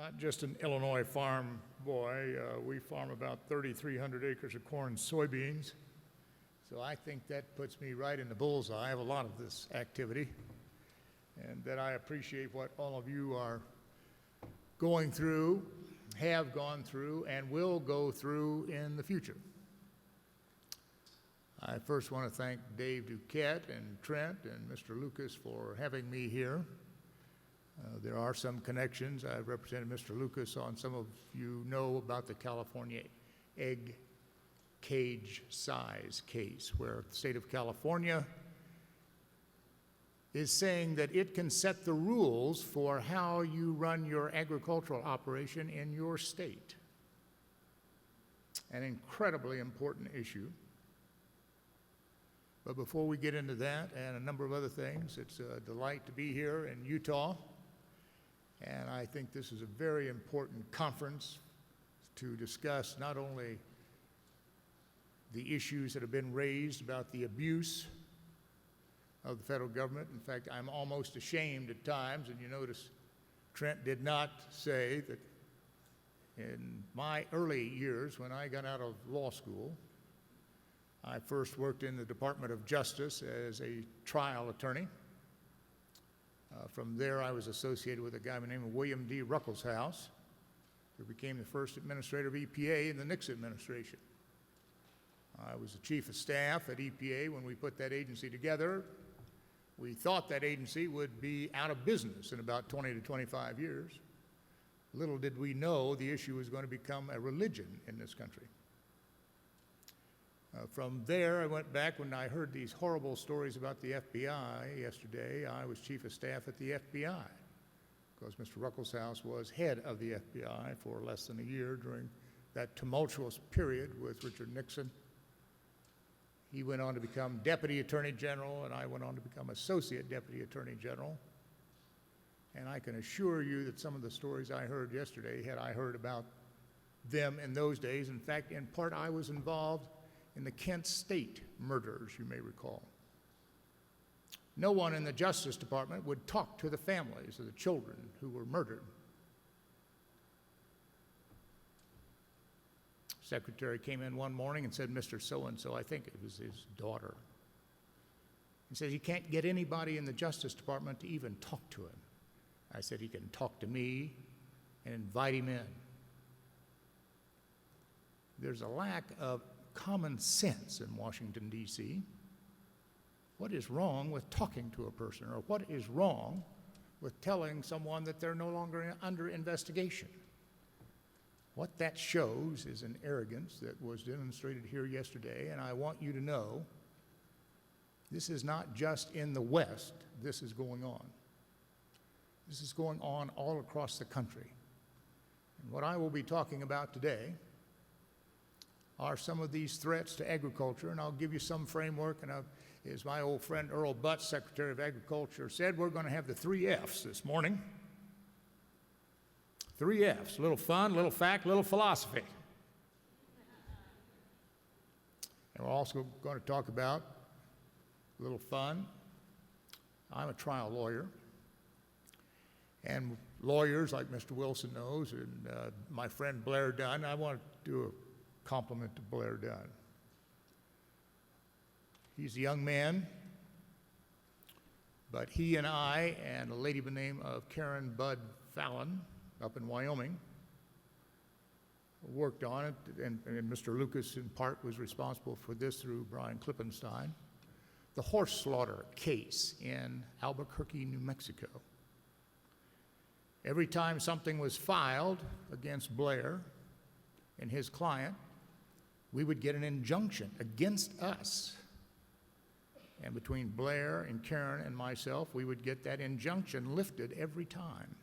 not just an Illinois farm boy. We farm about 3,300 acres of corn and soybeans. So I think that puts me right in the bullseye. I have a lot of this activity, and that I appreciate what all of you are going through, have gone through, and will go through in the future. I first want to thank Dave Duquette and Trent and Mr. Lucas for having me here. There are some connections. I've represented Mr. Lucas on, some of you know about the California egg cage size case, where the state of California is saying that it can set the rules for how you run your agricultural operation in your state. An incredibly important issue. But before we get into that and a number of other things, it's a delight to be here in Utah. And I think this is a very important conference to discuss not only the issues that have been raised about the abuse of the federal government. In fact, I'm almost ashamed at times, and you notice Trent did not say that in my early years when I got out of law school, I first worked in the Department of Justice as a trial attorney. From there, I was associated with a guy by the name of William D. Ruckelshaus, who became the first administrator of EPA in the Nixon administration. I was the chief of staff at EPA when we put that agency together. We thought that agency would be out of business in about 20 to 25 years. Little did we know the issue was going to become a religion in this country. From there, I went back when I heard these horrible stories about the FBI yesterday. I was chief of staff at the FBI because Mr. Ruckelshaus was head of the FBI for less than a year during that tumultuous period with Richard Nixon. He went on to become Deputy Attorney General, and I went on to become Associate Deputy Attorney General. And I can assure you that some of the stories I heard yesterday, had I heard about them in those days. In fact, in part, I was involved in the Kent State murders, you may recall. No one in the Justice Department would talk to the families of the children who were murdered. Secretary came in one morning and said, Mr. So-and-so, I think it was his daughter. He says, he can't get anybody in the Justice Department to even talk to him. I said, he can talk to me and invite him in. There's a lack of common sense in Washington, D.C. What is wrong with talking to a person, or what is wrong with telling someone that they're no longer under investigation? What that shows is an arrogance that was demonstrated here yesterday, and I want you to know this is not just in the West. This is going on. This is going on all across the country. And what I will be talking about today are some of these threats to agriculture, and I'll give you some framework. And as my old friend Earl Butts, Secretary of Agriculture, said, we're going to have the 3 F's this morning. 3 F's, a little fun, a little fact, a little philosophy. And we're also going to talk about a little fun. I'm a trial lawyer, and lawyers like Mr. Wilson knows, and my friend Blair Dunn, I want to do a compliment to Blair Dunn. He's a young man, but he and I and a lady by the name of Karen Bud Fallon up in Wyoming worked on it, and Mr. Lucas in part was responsible for this through Brian Klippenstein, the horse slaughter case in Albuquerque, New Mexico. Every time something was filed against Blair and his client, we would get an injunction against us. And between Blair and Karen and myself, we would get that injunction lifted every time.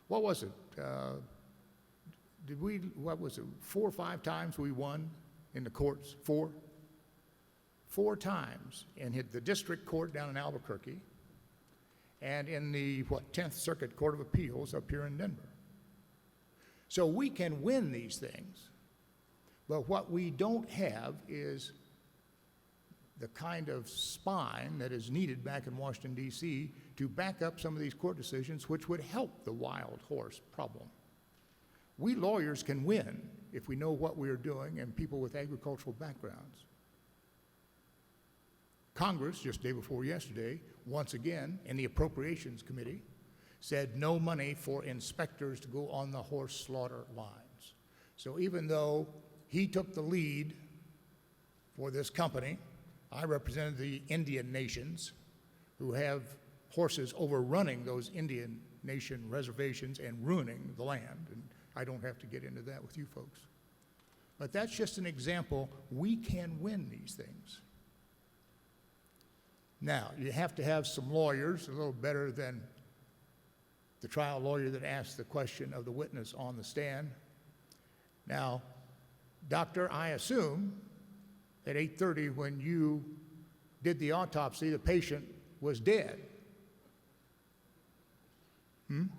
What was it? 4 or 5 times we won in the courts? 4? 4 times in the district court down in Albuquerque and in the, 10th Circuit Court of Appeals up here in Denver. So we can win these things, but what we don't have is the kind of spine that is needed back in Washington, D.C. to back up some of these court decisions which would help the wild horse problem. We lawyers can win if we know what we're doing, and people with agricultural backgrounds. Congress, just day before yesterday, once again, in the Appropriations Committee, said no money for inspectors to go on the horse slaughter lines. So even though he took the lead for this company, I represented the Indian nations who have horses overrunning those Indian nation reservations and ruining the land. And I don't have to get into that with you folks. But that's just an example. We can win these things. Now, you have to have some lawyers, a little better than the trial lawyer that asked the question of the witness on the stand. Now, doctor, I assume at 8:30 when you did the autopsy, the patient was dead. And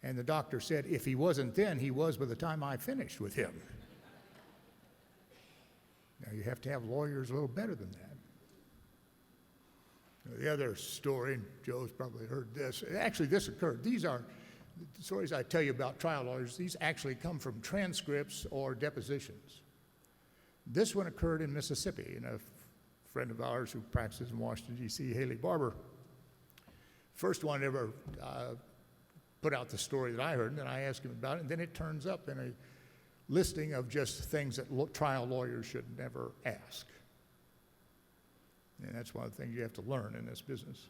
the doctor said, if he wasn't then, he was by the time I finished with him. Now, you have to have lawyers a little better than that. The other story, and Joe's probably heard this, actually this occurred. These are the stories I tell you about trial lawyers. These actually come from transcripts or depositions. This one occurred in Mississippi, and a friend of ours who practices in Washington, D.C., Haley Barber, first one ever put out the story that I heard, and then I asked him about it, and then it turns up in a listing of just things that trial lawyers should never ask. And that's one of the things you have to learn in this business.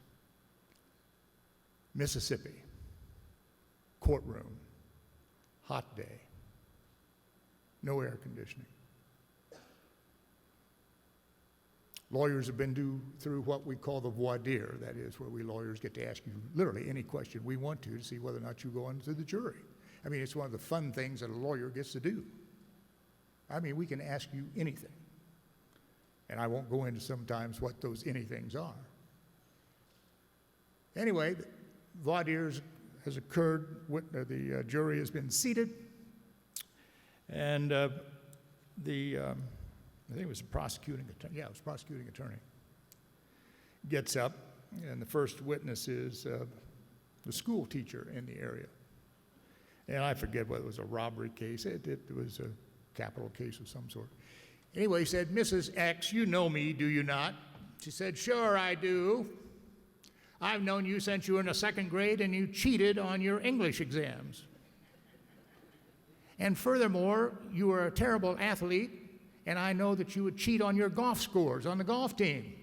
Mississippi, courtroom, hot day, no air conditioning. Lawyers have been through what we call the voir dire. That is where we lawyers get to ask you literally any question we want to see whether or not you go into the jury. I mean, it's one of the fun things that a lawyer gets to do. I mean, we can ask you anything. And I won't go into sometimes what those anythings are. Anyway, voir dire has occurred. The jury has been seated. And I think it was a prosecuting attorney. Yeah, it was a prosecuting attorney. Gets up, and the first witness is the school teacher in the area. And I forget whether it was a robbery case. It was a capital case of some sort. Anyway, he said, Mrs. X, you know me, do you not? She said, sure, I do. I've known you since you were in the second grade and you cheated on your English exams. And furthermore, you were a terrible athlete, and I know that you would cheat on your golf scores on the golf team.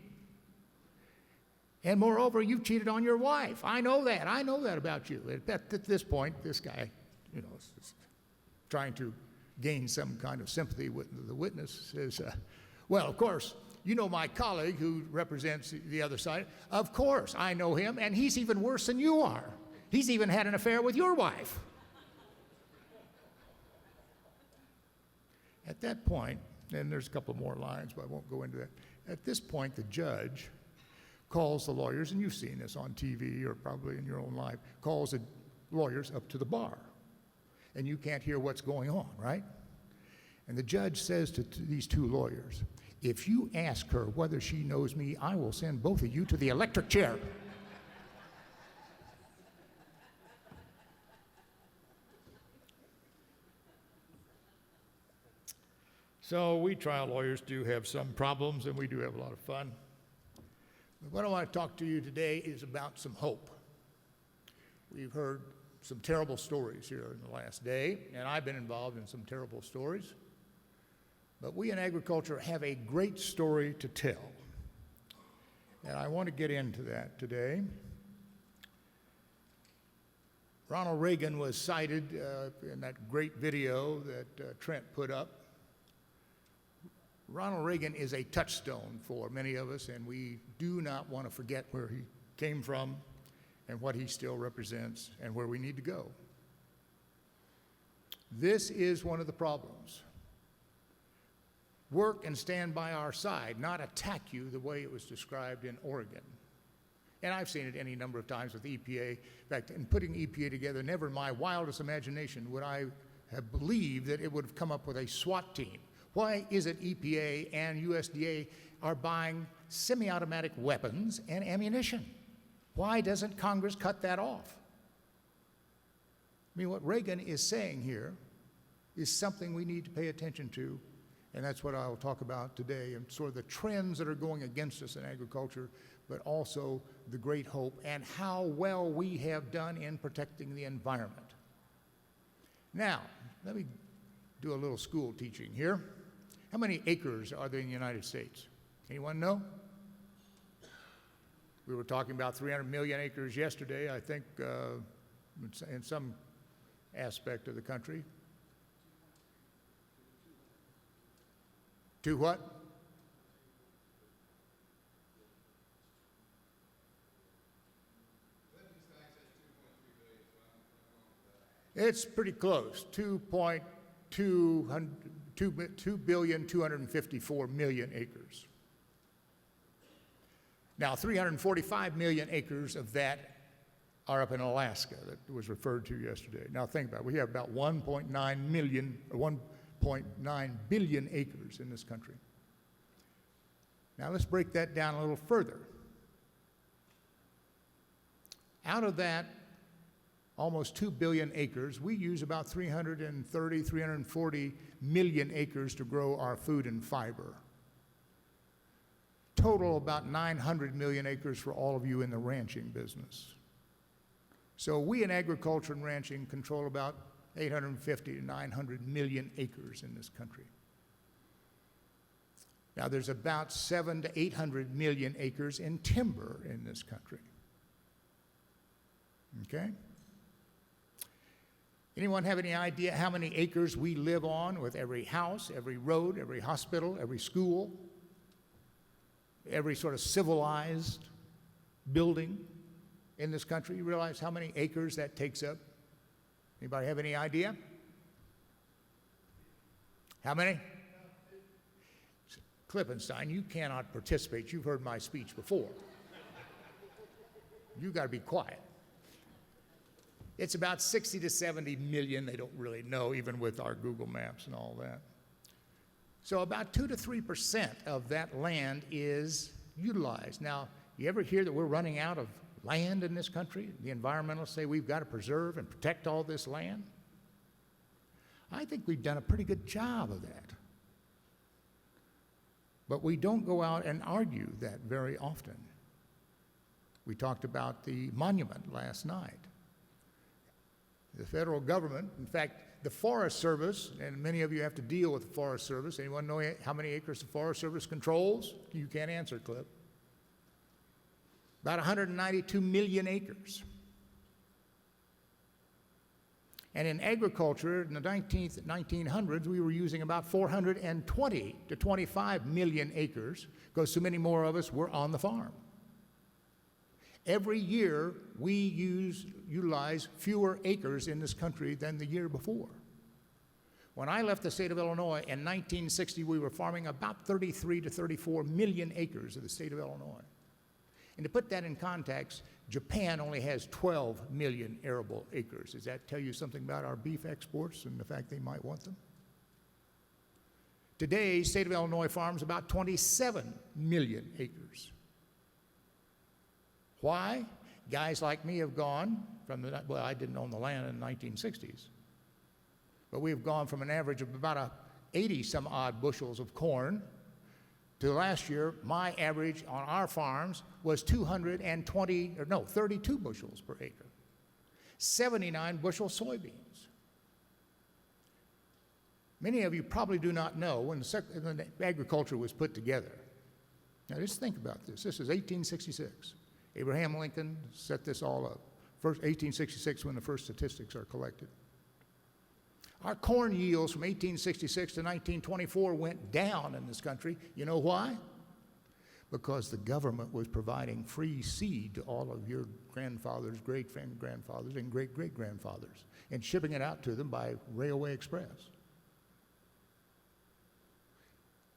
And moreover, you've cheated on your wife. I know that. I know that about you. At this point, this guy, is trying to gain some kind of sympathy with the witness, says, well, of course, you know my colleague who represents the other side. Of course, I know him, and he's even worse than you are. He's even had an affair with your wife. At that point, and there's a couple more lines, but I won't go into that. At this point, the judge calls the lawyers, and you've seen this on TV or probably in your own life, calls the lawyers up to the bar. And you can't hear what's going on, right? And the judge says to these two lawyers, if you ask her whether she knows me, I will send both of you to the electric chair. So we trial lawyers do have some problems, and we do have a lot of fun. But what I want to talk to you today is about some hope. We've heard some terrible stories here in the last day, and I've been involved in some terrible stories. But we in agriculture have a great story to tell. And I want to get into that today. Ronald Reagan was cited in that great video that Trent put up. Ronald Reagan is a touchstone for many of us, and we do not want to forget where he came from and what he still represents and where we need to go. This is one of the problems. Work and stand by our side, not attack you the way it was described in Oregon. And I've seen it any number of times with EPA. In fact, in putting EPA together, never in my wildest imagination would I have believed that it would have come up with a SWAT team. Why is it EPA and USDA are buying semi-automatic weapons and ammunition? Why doesn't Congress cut that off? I mean, what Reagan is saying here is something we need to pay attention to, and that's what I'll talk about today, and sort of the trends that are going against us in agriculture, but also the great hope and how well we have done in protecting the environment. Now, let me do a little school teaching here. How many acres are there in the United States? Anyone know? We were talking about 300 million acres yesterday, I think, in some aspect of the country. To what? It's pretty close, 2,254,000,000 acres. Now, 345 million acres of that are up in Alaska that was referred to yesterday. Now think about it, we have about 1.9 billion acres in this country. Now let's break that down a little further. Out of that almost 2 billion acres, we use about 330, 340 million acres to grow our food and fiber. Total about 900 million acres for all of you in the ranching business. So we in agriculture and ranching control about 850 to 900 million acres in this country. Now there's about 700 to 800 million acres in timber in this country. Okay? Anyone have any idea how many acres we live on with every house, every road, every hospital, every school, every sort of civilized building in this country? You realize how many acres that takes up? Anybody have any idea? How many? Klippenstein, you cannot participate. You've heard my speech before. You've got to be quiet. It's about 60 to 70 million. They don't really know, even with our Google Maps and all that. So about 2 to 3% of that land is utilized. Now, you ever hear that we're running out of land in this country? The environmentalists say we've got to preserve and protect all this land. I think we've done a pretty good job of that. But we don't go out and argue that very often. We talked about the monument last night. The federal government, in fact, the Forest Service, and many of you have to deal with the Forest Service. Anyone know how many acres the Forest Service controls? You can't answer, Clip. About 192 million acres. And in agriculture, in the 1900s, we were using about 420 to 25 million acres because so many more of us were on the farm. Every year, we utilize fewer acres in this country than the year before. When I left the state of Illinois in 1960, we were farming about 33 to 34 million acres of the state of Illinois. And to put that in context, Japan only has 12 million arable acres. Does that tell you something about our beef exports and the fact they might want them? Today, state of Illinois farms about 27 million acres. Why? Guys like me have gone from the, well, I didn't own the land in the 1960s, but we've gone from an average of about 80 some odd bushels of corn to last year, my average on our farms was 32 bushels per acre, 79 bushel soybeans. Many of you probably do not know when agriculture was put together. Now just think about this. This is 1866. Abraham Lincoln set this all up. 1866 when the first statistics are collected. Our corn yields from 1866 to 1924 went down in this country. You know why? Because the government was providing free seed to all of your grandfathers, great-grandfathers, and great-great-grandfathers, and shipping it out to them by Railway Express.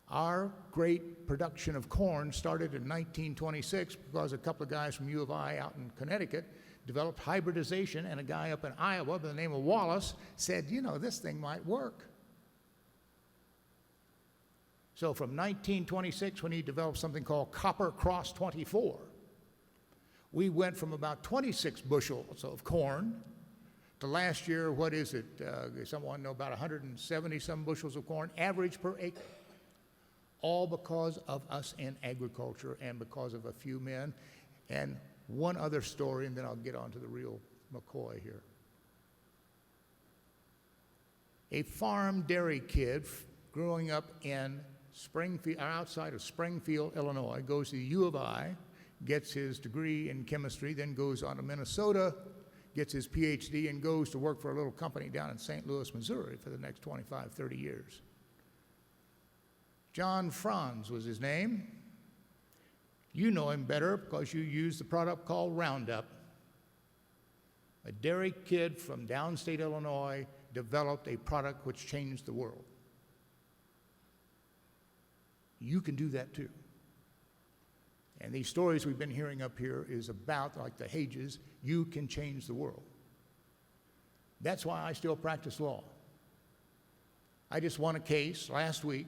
Our great production of corn started in 1926 because a couple of guys from U of I out in Connecticut developed hybridization, and a guy up in Iowa by the name of Wallace said, you know, this thing might work. So from 1926, when he developed something called Copper Cross 24, we went from about 26 bushels of corn to last year, what is it? Someone know about 170 some bushels of corn, average per acre. All because of us in agriculture and because of a few men. And one other story, and then I'll get on to the real McCoy here. A farm dairy kid growing up in Springfield, outside of Springfield, Illinois, goes to the U of I, gets his degree in chemistry, then goes on to Minnesota, gets his PhD, and goes to work for a little company down in St. Louis, Missouri for the next 25, 30 years. John Franz was his name. You know him better because you use the product called Roundup. A dairy kid from downstate Illinois developed a product which changed the world. You can do that too. And these stories we've been hearing up here is about, like the Hages, you can change the world. That's why I still practice law. I just won a case last week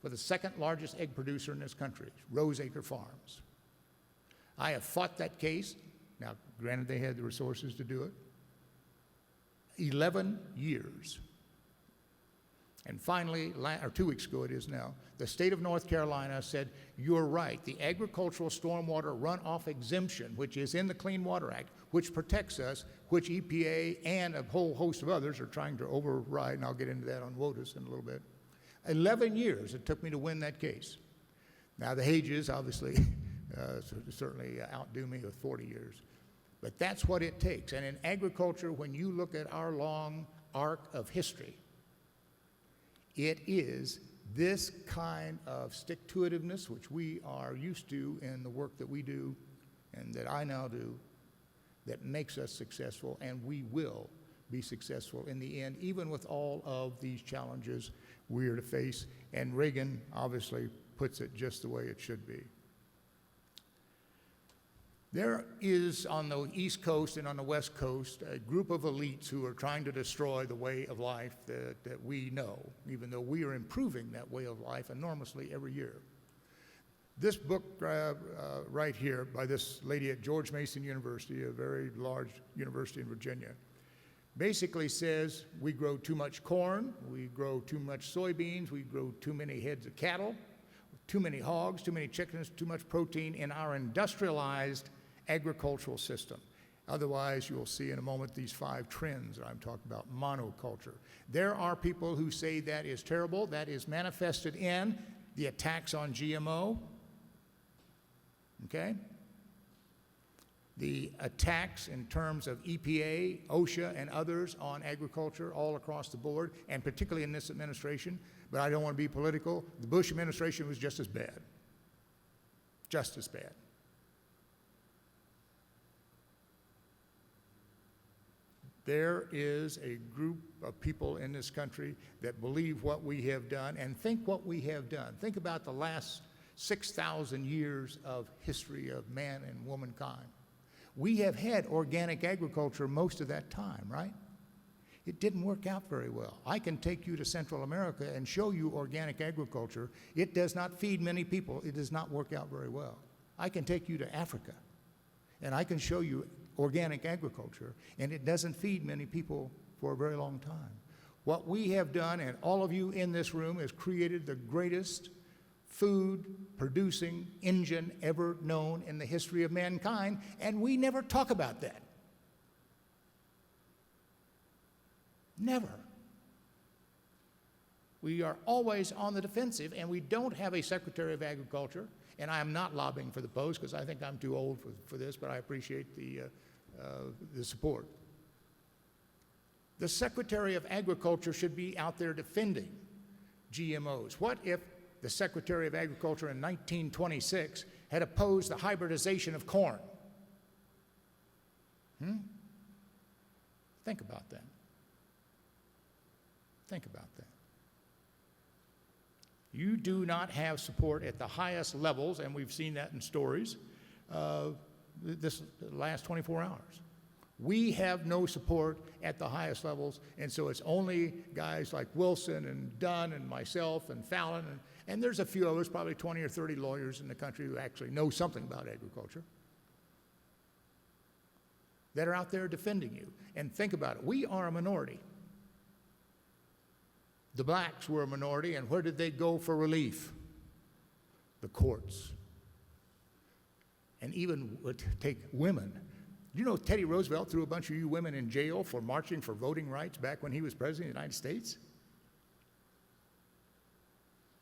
for the second largest egg producer in this country, Roseacre Farms. I have fought that case. Now, granted, they had the resources to do it. 11 years. And finally, or 2 weeks ago it is now, the state of North Carolina said, you're right, the agricultural stormwater runoff exemption, which is in the Clean Water Act, which protects us, which EPA and a whole host of others are trying to override, and I'll get into that on WOTUS in a little bit. 11 years it took me to win that case. Now the Hages obviously certainly outdo me with 40 years. But that's what it takes. And in agriculture, when you look at our long arc of history, it is this kind of stick-to-itiveness, which we are used to in the work that we do and that I now do, that makes us successful, and we will be successful in the end, even with all of these challenges we are to face. And Reagan obviously puts it just the way it should be. There is on the East Coast and on the West Coast a group of elites who are trying to destroy the way of life that we know, even though we are improving that way of life enormously every year. This book right here by this lady at George Mason University, a very large university in Virginia, basically says we grow too much corn, we grow too much soybeans, we grow too many heads of cattle, too many hogs, too many chickens, too much protein in our industrialized agricultural system. Otherwise, you'll see in a moment these 5 trends that I'm talking about, monoculture. There are people who say that is terrible. That is manifested in the attacks on GMO, okay? The attacks in terms of EPA, OSHA, and others on agriculture all across the board, and particularly in this administration. But I don't want to be political. The Bush administration was just as bad. Just as bad. There is a group of people in this country that believe what we have done and think what we have done. Think about the last 6,000 years of history of man and womankind. We have had organic agriculture most of that time, right? It didn't work out very well. I can take you to Central America and show you organic agriculture. It does not feed many people. It does not work out very well. I can take you to Africa, and I can show you organic agriculture, and it doesn't feed many people for a very long time. What we have done, and all of you in this room, is created the greatest food-producing engine ever known in the history of mankind, and we never talk about that. Never. We are always on the defensive, and we don't have a Secretary of Agriculture, and I am not lobbying for the post because I think I'm too old for this, but I appreciate the support. The Secretary of Agriculture should be out there defending GMOs. What if the Secretary of Agriculture in 1926 had opposed the hybridization of corn? Think about that. Think about that. You do not have support at the highest levels, and we've seen that in stories this last 24 hours. We have no support at the highest levels, and so it's only guys like Wilson and Dunn and myself and Fallon, and there's a few others, probably 20 or 30 lawyers in the country who actually know something about agriculture. that are out there defending you. And think about it. We are a minority. The blacks were a minority, and where did they go for relief? The courts. And even would take women. You know Teddy Roosevelt threw a bunch of you women in jail for marching for voting rights back when he was president of the United States?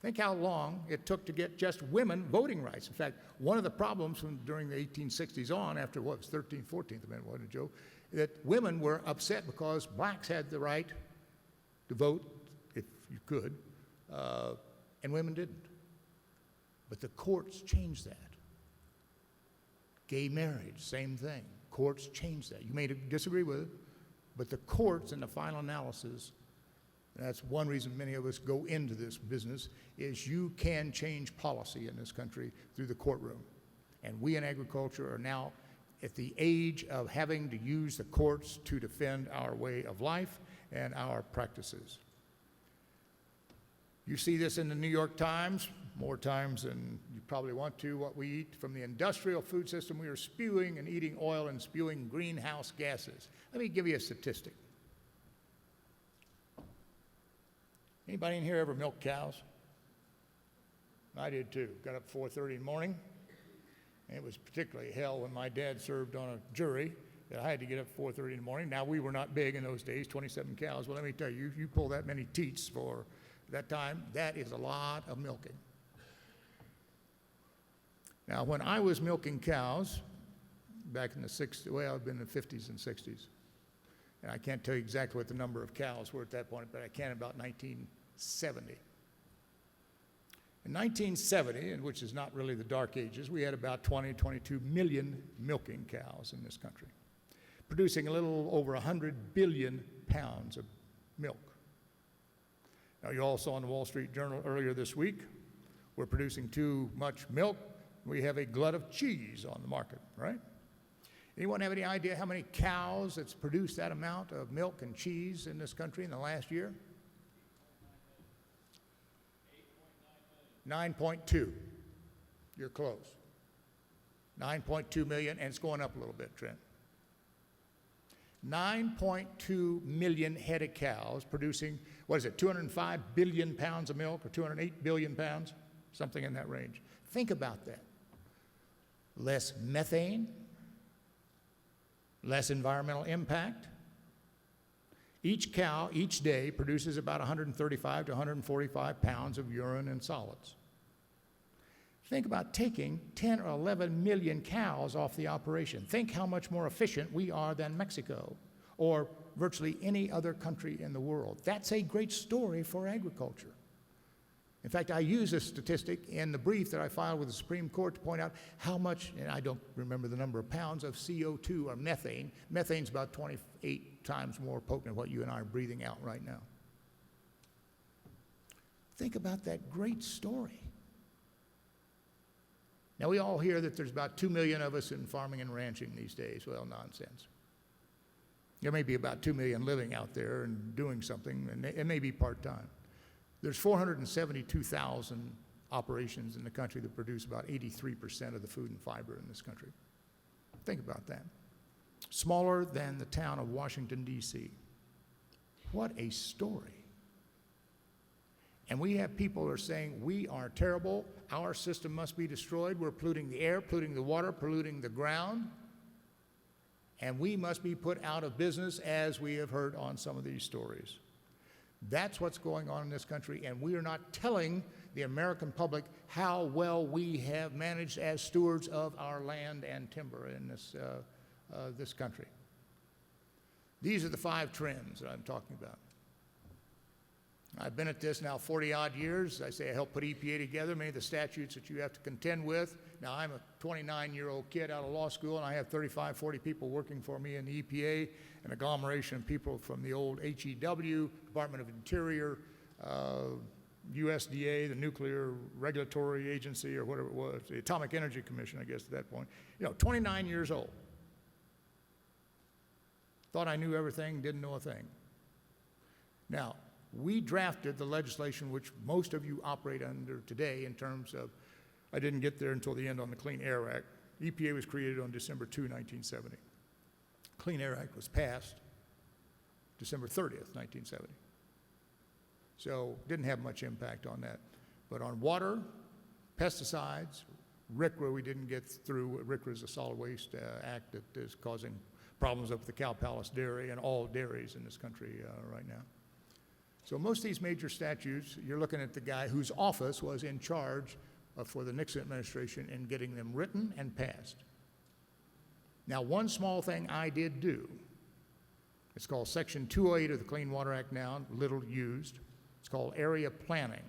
Think how long it took to get just women voting rights. In fact, one of the problems during the 1860s on, after what was 13th, 14th Amendment, wasn't it, Joe? That women were upset because blacks had the right to vote, if you could, and women didn't. But the courts changed that. Gay marriage, same thing. Courts changed that. You may disagree with it, but the courts in the final analysis, and that's one reason many of us go into this business, is you can change policy in this country through the courtroom. And we in agriculture are now at the age of having to use the courts to defend our way of life and our practices. You see this in the New York Times, more times than you probably want to. What we eat from the industrial food system, we are spewing and eating oil and spewing greenhouse gases. Let me give you a statistic. Anybody in here ever milk cows? I did too. Got up 4:30 in the morning. And it was particularly hell when my dad served on a jury that I had to get up 4:30 in the morning. Now, we were not big in those days, 27 cows. Well, let me tell you, you pull that many teats for that time, that is a lot of milking. Now, when I was milking cows back in the 60s, well, I've been in the 50s and 60s, and I can't tell you exactly what the number of cows were at that point, but I can about 1970. In 1970, and which is not really the dark ages, we had about 22 million milking cows in this country, producing a little over 100 billion pounds of milk. Now, you all saw in the Wall Street Journal earlier this week, we're producing too much milk. We have a glut of cheese on the market, right? Anyone have any idea how many cows that's produced that amount of milk and cheese in this country in the last year? 9.2. You're close. 9.2 million, and it's going up a little bit, Trent. 9.2 million head of cows producing, what is it, 205 billion pounds of milk or 208 billion pounds? Something in that range. Think about that. Less methane, less environmental impact. Each cow, each day, produces about 135 to 145 pounds of urine and solids. Think about taking 10 or 11 million cows off the operation. Think how much more efficient we are than Mexico or virtually any other country in the world. That's a great story for agriculture. In fact, I use this statistic in the brief that I filed with the Supreme Court to point out how much, and I don't remember the number of pounds, of CO2 or methane. Methane's about 28 times more potent than what you and I are breathing out right now. Think about that great story. Now, we all hear that there's about 2 million of us in farming and ranching these days. Well, nonsense. There may be about 2 million living out there and doing something, and it may be part-time. There's 472,000 operations in the country that produce about 83% of the food and fiber in this country. Think about that. Smaller than the town of Washington, D.C. What a story. And we have people who are saying, we are terrible, our system must be destroyed, we're polluting the air, polluting the water, polluting the ground, and we must be put out of business, as we have heard on some of these stories. That's what's going on in this country, and we are not telling the American public how well we have managed as stewards of our land and timber in this country. These are the 5 trends that I'm talking about. I've been at this now 40-odd years. I say I helped put EPA together, many of the statutes that you have to contend with. Now, I'm a 29-year-old kid out of law school, and I have 35, 40 people working for me in the EPA, an agglomeration of people from the old HEW, Department of Interior, USDA, the Nuclear Regulatory Agency, or whatever it was, the Atomic Energy Commission, I guess, at that point. 29 years old. Thought I knew everything, didn't know a thing. Now, we drafted the legislation which most of you operate under today in terms of, I didn't get there until the end on the Clean Air Act. EPA was created on December 2, 1970. Clean Air Act was passed December 30th, 1970. So didn't have much impact on that. But on water, pesticides, RCRA we didn't get through. RCRA is a solid waste act that is causing problems up at the Cow Palace Dairy and all dairies in this country right now. So most of these major statutes, you're looking at the guy whose office was in charge for the Nixon administration in getting them written and passed. Now, one small thing I did do, it's called Section 208 of the Clean Water Act now, little used. It's called area planning.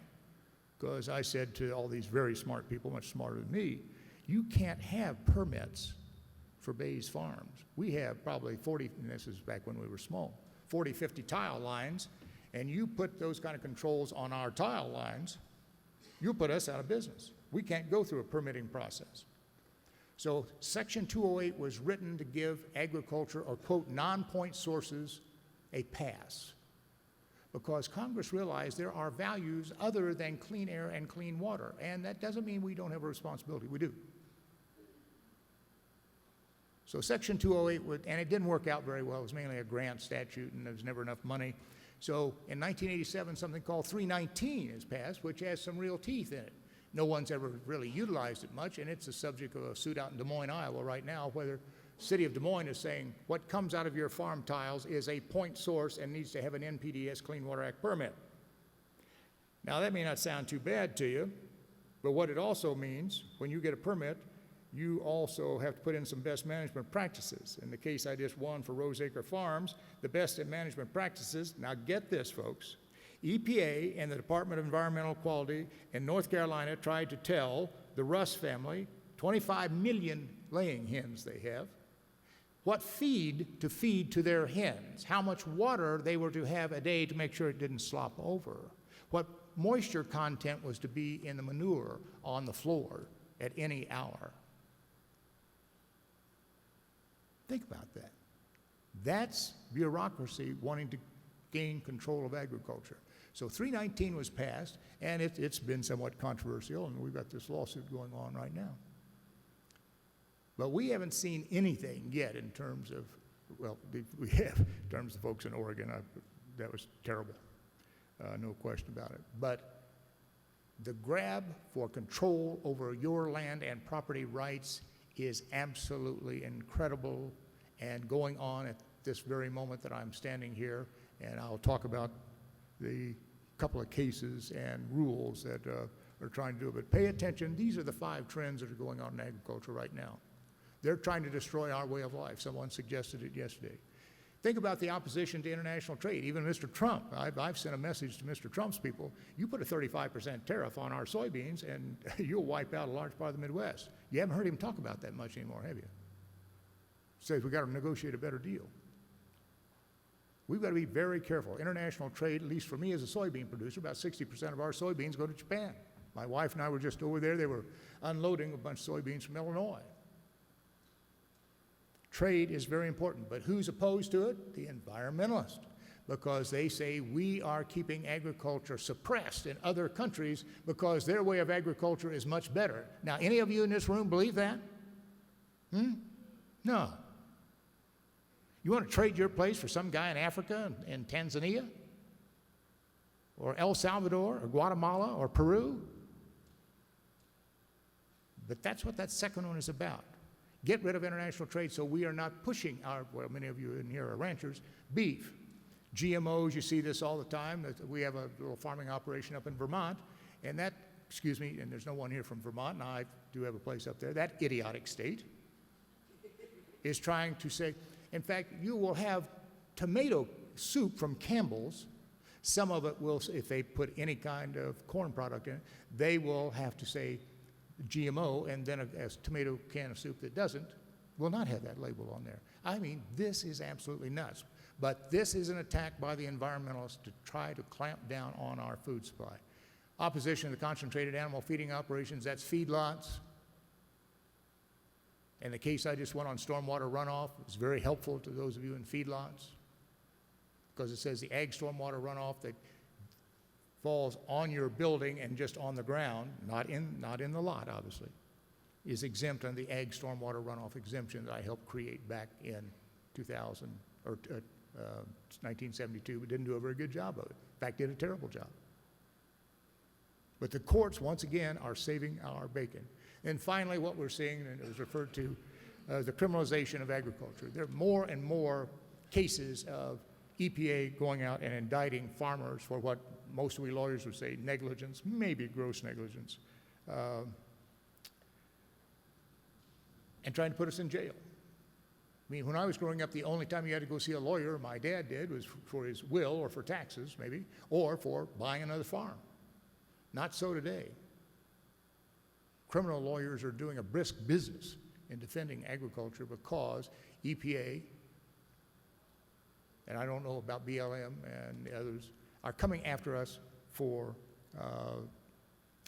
Because I said to all these very smart people, much smarter than me, you can't have permits for Baise farms. We have probably 40, and this is back when we were small, 40, 50 tile lines, and you put those kind of controls on our tile lines, you'll put us out of business. We can't go through a permitting process. So Section 208 was written to give agriculture, or quote, non-point sources a pass, because Congress realized there are values other than clean air and clean water, and that doesn't mean we don't have a responsibility. We do. So Section 208, and it didn't work out very well. It was mainly a grant statute, and there was never enough money. So in 1987, something called 319 is passed, which has some real teeth in it. No one's ever really utilized it much, and it's the subject of a suit out in Des Moines, Iowa right now, whether the city of Des Moines is saying what comes out of your farm tiles is a point source and needs to have an NPDES Clean Water Act permit. Now, that may not sound too bad to you, but what it also means, when you get a permit, you also have to put in some best management practices. In the case I just won for Roseacre Farms, the best in management practices, now get this, folks, EPA and the Department of Environmental Quality in North Carolina tried to tell the Russ family, 25 million laying hens they have, what feed to their hens, how much water they were to have a day to make sure it didn't slop over, what moisture content was to be in the manure on the floor at any hour. Think about that. That's bureaucracy wanting to gain control of agriculture. So 319 was passed, and it's been somewhat controversial, and we've got this lawsuit going on right now. But we haven't seen anything yet in terms of, well, we have in terms of folks in Oregon. That was terrible, no question about it. But the grab for control over your land and property rights is absolutely incredible and going on at this very moment that I'm standing here, and I'll talk about the couple of cases and rules that are trying to do it. But pay attention, these are the 5 trends that are going on in agriculture right now. They're trying to destroy our way of life. Someone suggested it yesterday. Think about the opposition to international trade. Even Mr. Trump, I've sent a message to Mr. Trump's people, you put a 35% tariff on our soybeans and you'll wipe out a large part of the Midwest. You haven't heard him talk about that much anymore, have you? Says we've got to negotiate a better deal. We've got to be very careful. International trade, at least for me as a soybean producer, about 60% of our soybeans go to Japan. My wife and I were just over there. They were unloading a bunch of soybeans from Illinois. Trade is very important, but who's opposed to it? The environmentalists, because they say we are keeping agriculture suppressed in other countries because their way of agriculture is much better. Now, any of you in this room believe that? No. You want to trade your place for some guy in Africa, in Tanzania, or El Salvador, or Guatemala, or Peru? But that's what that second one is about. Get rid of international trade so we are not pushing our, well, many of you in here are ranchers, beef. GMOs, you see this all the time. We have a little farming operation up in Vermont, and that, excuse me, and there's no one here from Vermont, and I do have a place up there, that idiotic state is trying to say, in fact, you will have tomato soup from Campbell's. Some of it will, if they put any kind of corn product in it, they will have to say GMO, and then a tomato can of soup that doesn't will not have that label on there. I mean, this is absolutely nuts. But this is an attack by the environmentalists to try to clamp down on our food supply. Opposition to the concentrated animal feeding operations, that's feedlots. And the case I just went on stormwater runoff is very helpful to those of you in feedlots, because it says the ag stormwater runoff that falls on your building and just on the ground, not in the lot, obviously, is exempt under the ag stormwater runoff exemption that I helped create back in 2000 or 1972, but didn't do a very good job of it. In fact, did a terrible job. But the courts, once again, are saving our bacon. And finally, what we're seeing, and it was referred to as the criminalization of agriculture. There are more and more cases of EPA going out and indicting farmers for what most of we lawyers would say negligence, maybe gross negligence, and trying to put us in jail. I mean, when I was growing up, the only time you had to go see a lawyer, my dad did, was for his will or for taxes, maybe, or for buying another farm. Not so today. Criminal lawyers are doing a brisk business in defending agriculture because EPA, and I don't know about BLM and the others, are coming after us for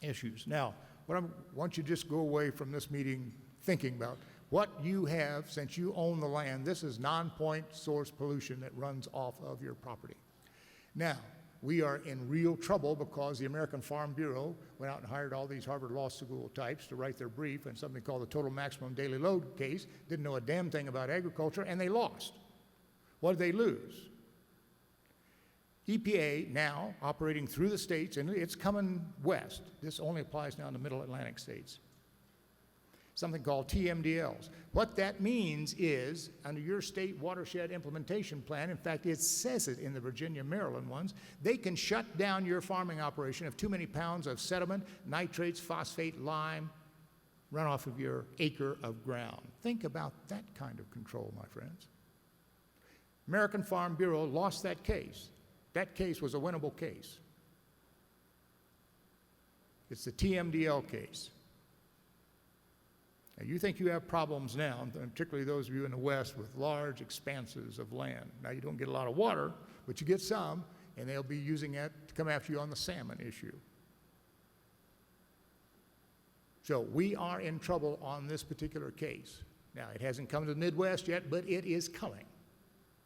issues. Now, what I want you to just go away from this meeting thinking about what you have, since you own the land. This is non-point source pollution that runs off of your property. Now, we are in real trouble because the American Farm Bureau went out and hired all these Harvard Law School types to write their brief in something called the Total Maximum Daily Load case, didn't know a damn thing about agriculture, and they lost. What did they lose? EPA now operating through the states, and it's coming west. This only applies now in the middle Atlantic states. Something called TMDLs. What that means is, under your state watershed implementation plan, in fact, it says it in the Virginia, Maryland ones, they can shut down your farming operation if too many pounds of sediment, nitrates, phosphate, lime run off of your acre of ground. Think about that kind of control, my friends. American Farm Bureau lost that case. That case was a winnable case. It's the TMDL case. Now, you think you have problems now, particularly those of you in the West with large expanses of land. Now, you don't get a lot of water, but you get some, and they'll be using that to come after you on the salmon issue. So we are in trouble on this particular case. Now, it hasn't come to the Midwest yet, but it is coming.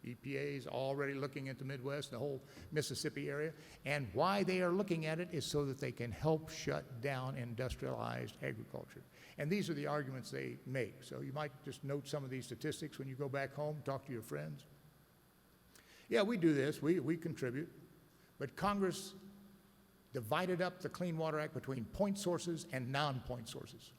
EPA is already looking at the Midwest, the whole Mississippi area, and why they are looking at it is so that they can help shut down industrialized agriculture. And these are the arguments they make. So you might just note some of these statistics when you go back home, talk to your friends. Yeah, we do this, we contribute, but Congress divided up the Clean Water Act between point sources and non-point sources.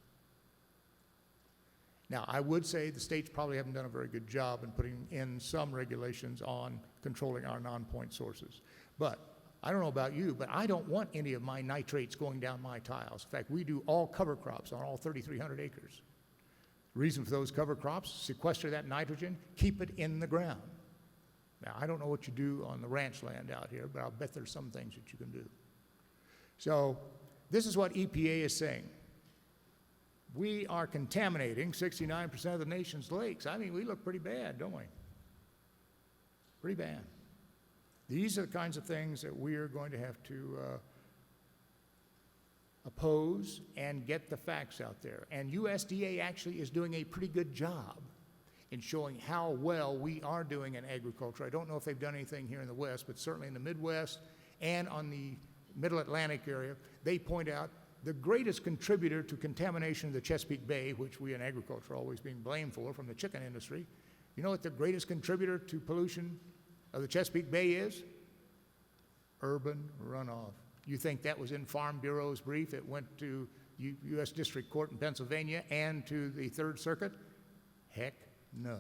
Now, I would say the states probably haven't done a very good job in putting in some regulations on controlling our non-point sources. But I don't know about you, but I don't want any of my nitrates going down my tiles. In fact, we do all cover crops on all 3,300 acres. The reason for those cover crops, sequester that nitrogen, keep it in the ground. Now, I don't know what you do on the ranch land out here, but I'll bet there's some things that you can do. So this is what EPA is saying. We are contaminating 69% of the nation's lakes. I mean, we look pretty bad, don't we? Pretty bad. These are the kinds of things that we are going to have to oppose and get the facts out there. And USDA actually is doing a pretty good job in showing how well we are doing in agriculture. I don't know if they've done anything here in the West, but certainly in the Midwest and on the Middle Atlantic area, they point out the greatest contributor to contamination of the Chesapeake Bay, which we in agriculture are always being blamed for from the chicken industry. You know what the greatest contributor to pollution of the Chesapeake Bay is? Urban runoff. You think that was in Farm Bureau's brief? It went to U.S. District Court in Pennsylvania and to the Third Circuit? Heck no.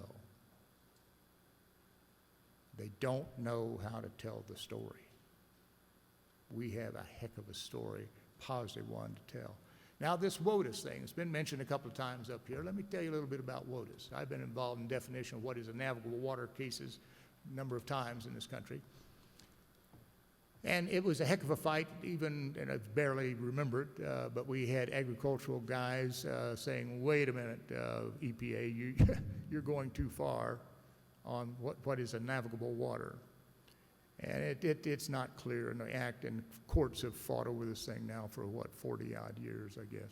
They don't know how to tell the story. We have a heck of a story, positive one to tell. Now, this WOTUS thing has been mentioned a couple of times up here. Let me tell you a little bit about WOTUS. I've been involved in definition of what is a navigable water cases a number of times in this country. And it was a heck of a fight, even, and I barely remember it, but we had agricultural guys saying, wait a minute, EPA, you're going too far on what is a navigable water. And it's not clear in the act, and courts have fought over this thing now for, 40-odd years, I guess.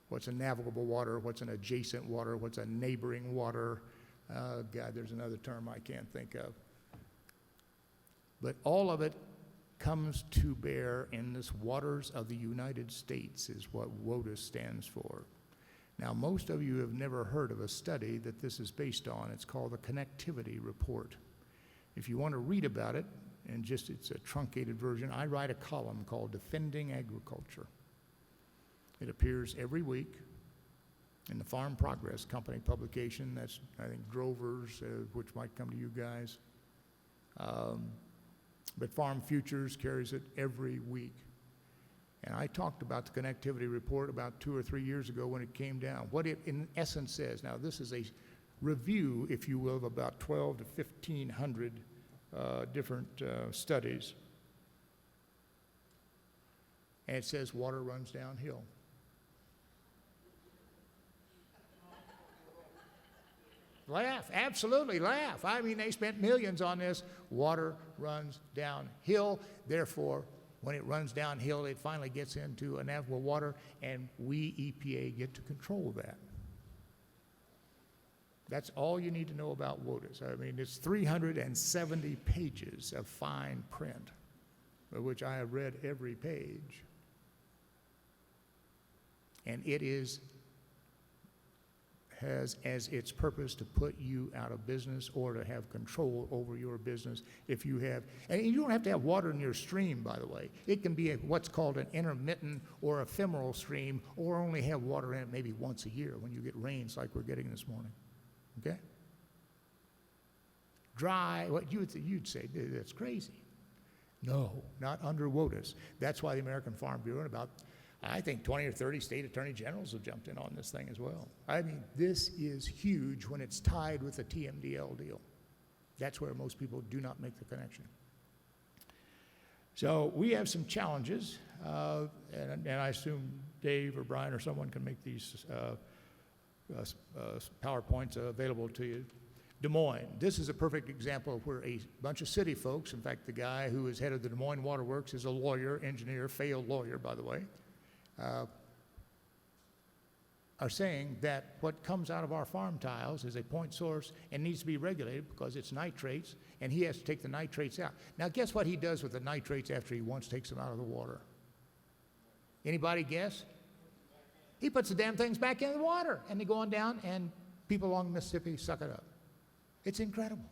What's a navigable water? What's an adjacent water? What's a neighboring water? God, there's another term I can't think of. But all of it comes to bear in this waters of the United States is what WOTUS stands for. Now, most of you have never heard of a study that this is based on. It's called the Connectivity Report. If you want to read about it, and just it's a truncated version, I write a column called Defending Agriculture. It appears every week in the Farm Progress Company publication. That's, I think, Drover's, which might come to you guys. But Farm Futures carries it every week. And I talked about the Connectivity Report about 2 or 3 years ago when it came down. What it in essence says, now this is a review, if you will, of about 12 to 1,500 different studies. And it says water runs downhill. Laugh, absolutely laugh. I mean, they spent millions on this. Water runs downhill. Therefore, when it runs downhill, it finally gets into navigable water, and we, EPA, get to control that. That's all you need to know about WOTUS. I mean, it's 370 pages of fine print, of which I have read every page. And it has as its purpose to put you out of business or to have control over your business if you have, and you don't have to have water in your stream, by the way. It can be what's called an intermittent or ephemeral stream, or only have water in it maybe once a year when you get rains like we're getting this morning, okay? Dry, what you'd say, that's crazy. No, not under WOTUS. That's why the American Farm Bureau and about, I think 20 or 30 state attorney generals have jumped in on this thing as well. I mean, this is huge when it's tied with the TMDL deal. That's where most people do not make the connection. So we have some challenges, and I assume Dave or Brian or someone can make these PowerPoints available to you. Des Moines, this is a perfect example of where a bunch of city folks, in fact, the guy who is head of the Des Moines Water Works is a lawyer, engineer, failed lawyer, by the way, are saying that what comes out of our farm tiles is a point source and needs to be regulated because it's nitrates, and he has to take the nitrates out. Now, guess what he does with the nitrates after he once takes them out of the water? Anybody guess? He puts the damn things back in the water, and they go on down, and people along the Mississippi suck it up. It's incredible.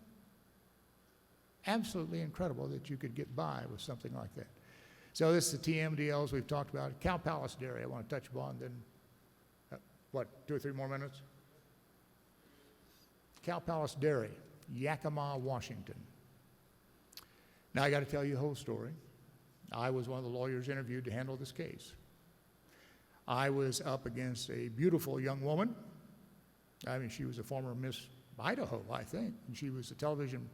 Absolutely incredible that you could get by with something like that. So this is the TMDLs we've talked about. Cow Palace Dairy, I want to touch upon, then, 2 or 3 more minutes? Cow Palace Dairy, Yakima, Washington. Now I got to tell you the whole story. I was one of the lawyers interviewed to handle this case. I was up against a beautiful young woman. I mean, she was a former Miss Idaho, I think, and she was a television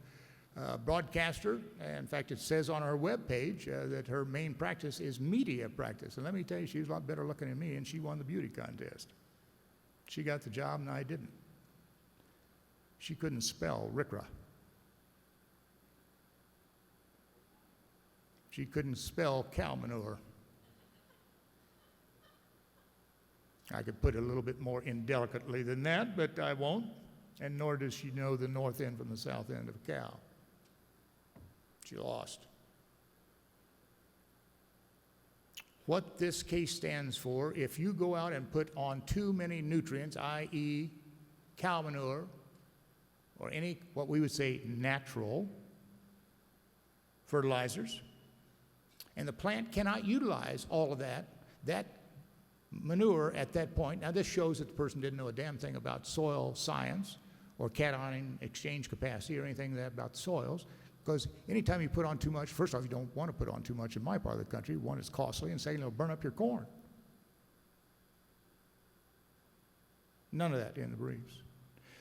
broadcaster. In fact, it says on her webpage that her main practice is media practice. And let me tell you, she was a lot better looking than me, and she won the beauty contest. She got the job, and I didn't. She couldn't spell RCRA. She couldn't spell cow manure. I could put it a little bit more indelicately than that, but I won't. And nor does she know the north end from the south end of a cow. She lost. What this case stands for, if you go out and put on too many nutrients, i.e. cow manure, or any, what we would say, natural fertilizers, and the plant cannot utilize all of that manure at that point. Now this shows that the person didn't know a damn thing about soil science or cation exchange capacity or anything about soils, because anytime you put on too much, first off, you don't want to put on too much in my part of the country. One, it's costly, and second, it'll burn up your corn. None of that in the briefs.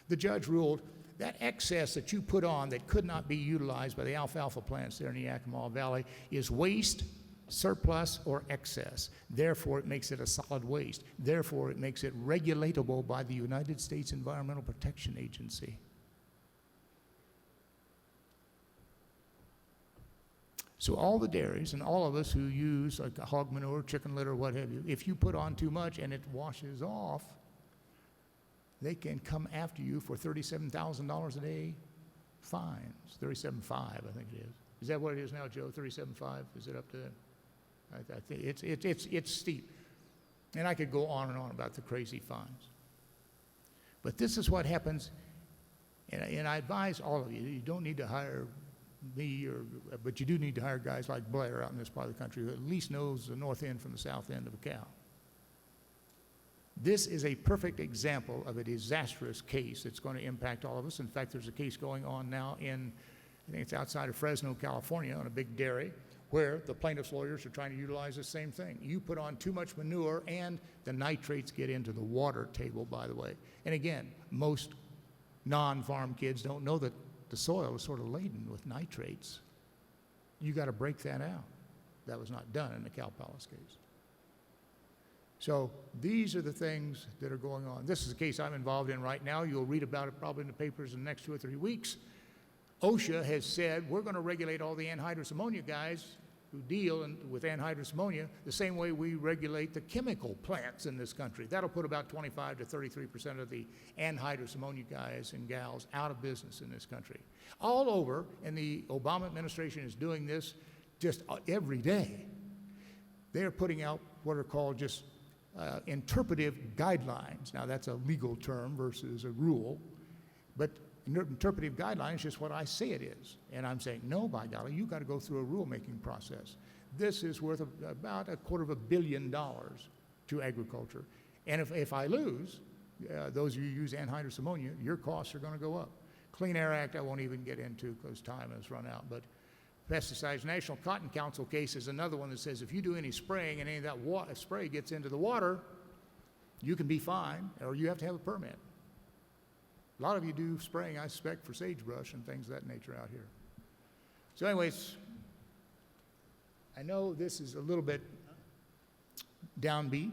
The judge ruled that excess that you put on that could not be utilized by the alfalfa plants there in the Yakima Valley is waste, surplus, or excess. Therefore, it makes it a solid waste. Therefore, it makes it regulatable by the United States Environmental Protection Agency. So all the dairies and all of us who use like hog manure, chicken litter, what have you, if you put on too much and it washes off, they can come after you for $37,000 a day fines. $37,500, I think it is. Is that what it is now, Joe? $37,500? Is it up to that? I think it's steep. And I could go on and on about the crazy fines. But this is what happens, and I advise all of you, you don't need to hire me, but you do need to hire guys like Blair out in this part of the country who at least knows the north end from the south end of a cow. This is a perfect example of a disastrous case that's going to impact all of us. In fact, there's a case going on now in, I think it's outside of Fresno, California, on a big dairy, where the plaintiff's lawyers are trying to utilize the same thing. You put on too much manure, and the nitrates get into the water table, by the way. And again, most non-farm kids don't know that the soil is sort of laden with nitrates. You got to break that out. That was not done in the Cow Palace case. So these are the things that are going on. This is a case I'm involved in right now. You'll read about it probably in the papers in the next 2 or 3 weeks. OSHA has said we're going to regulate all the anhydrous ammonia guys who deal with anhydrous ammonia the same way we regulate the chemical plants in this country. That'll put about 25 to 33% of the anhydrous ammonia guys and gals out of business in this country. All over, and the Obama administration is doing this just every day. They're putting out what are called just interpretive guidelines. Now that's a legal term versus a rule, but interpretive guidelines is just what I say it is. And I'm saying, no, by golly, you've got to go through a rulemaking process. This is worth about $250 million to agriculture. And if I lose, those of you who use anhydrous ammonia, your costs are going to go up. Clean Air Act I won't even get into because time has run out. But pesticides, National Cotton Council case is another one that says if you do any spraying and any of that spray gets into the water, you can be fined or you have to have a permit. A lot of you do spraying, I suspect, for sagebrush and things of that nature out here. So anyways, I know this is a little bit downbeat,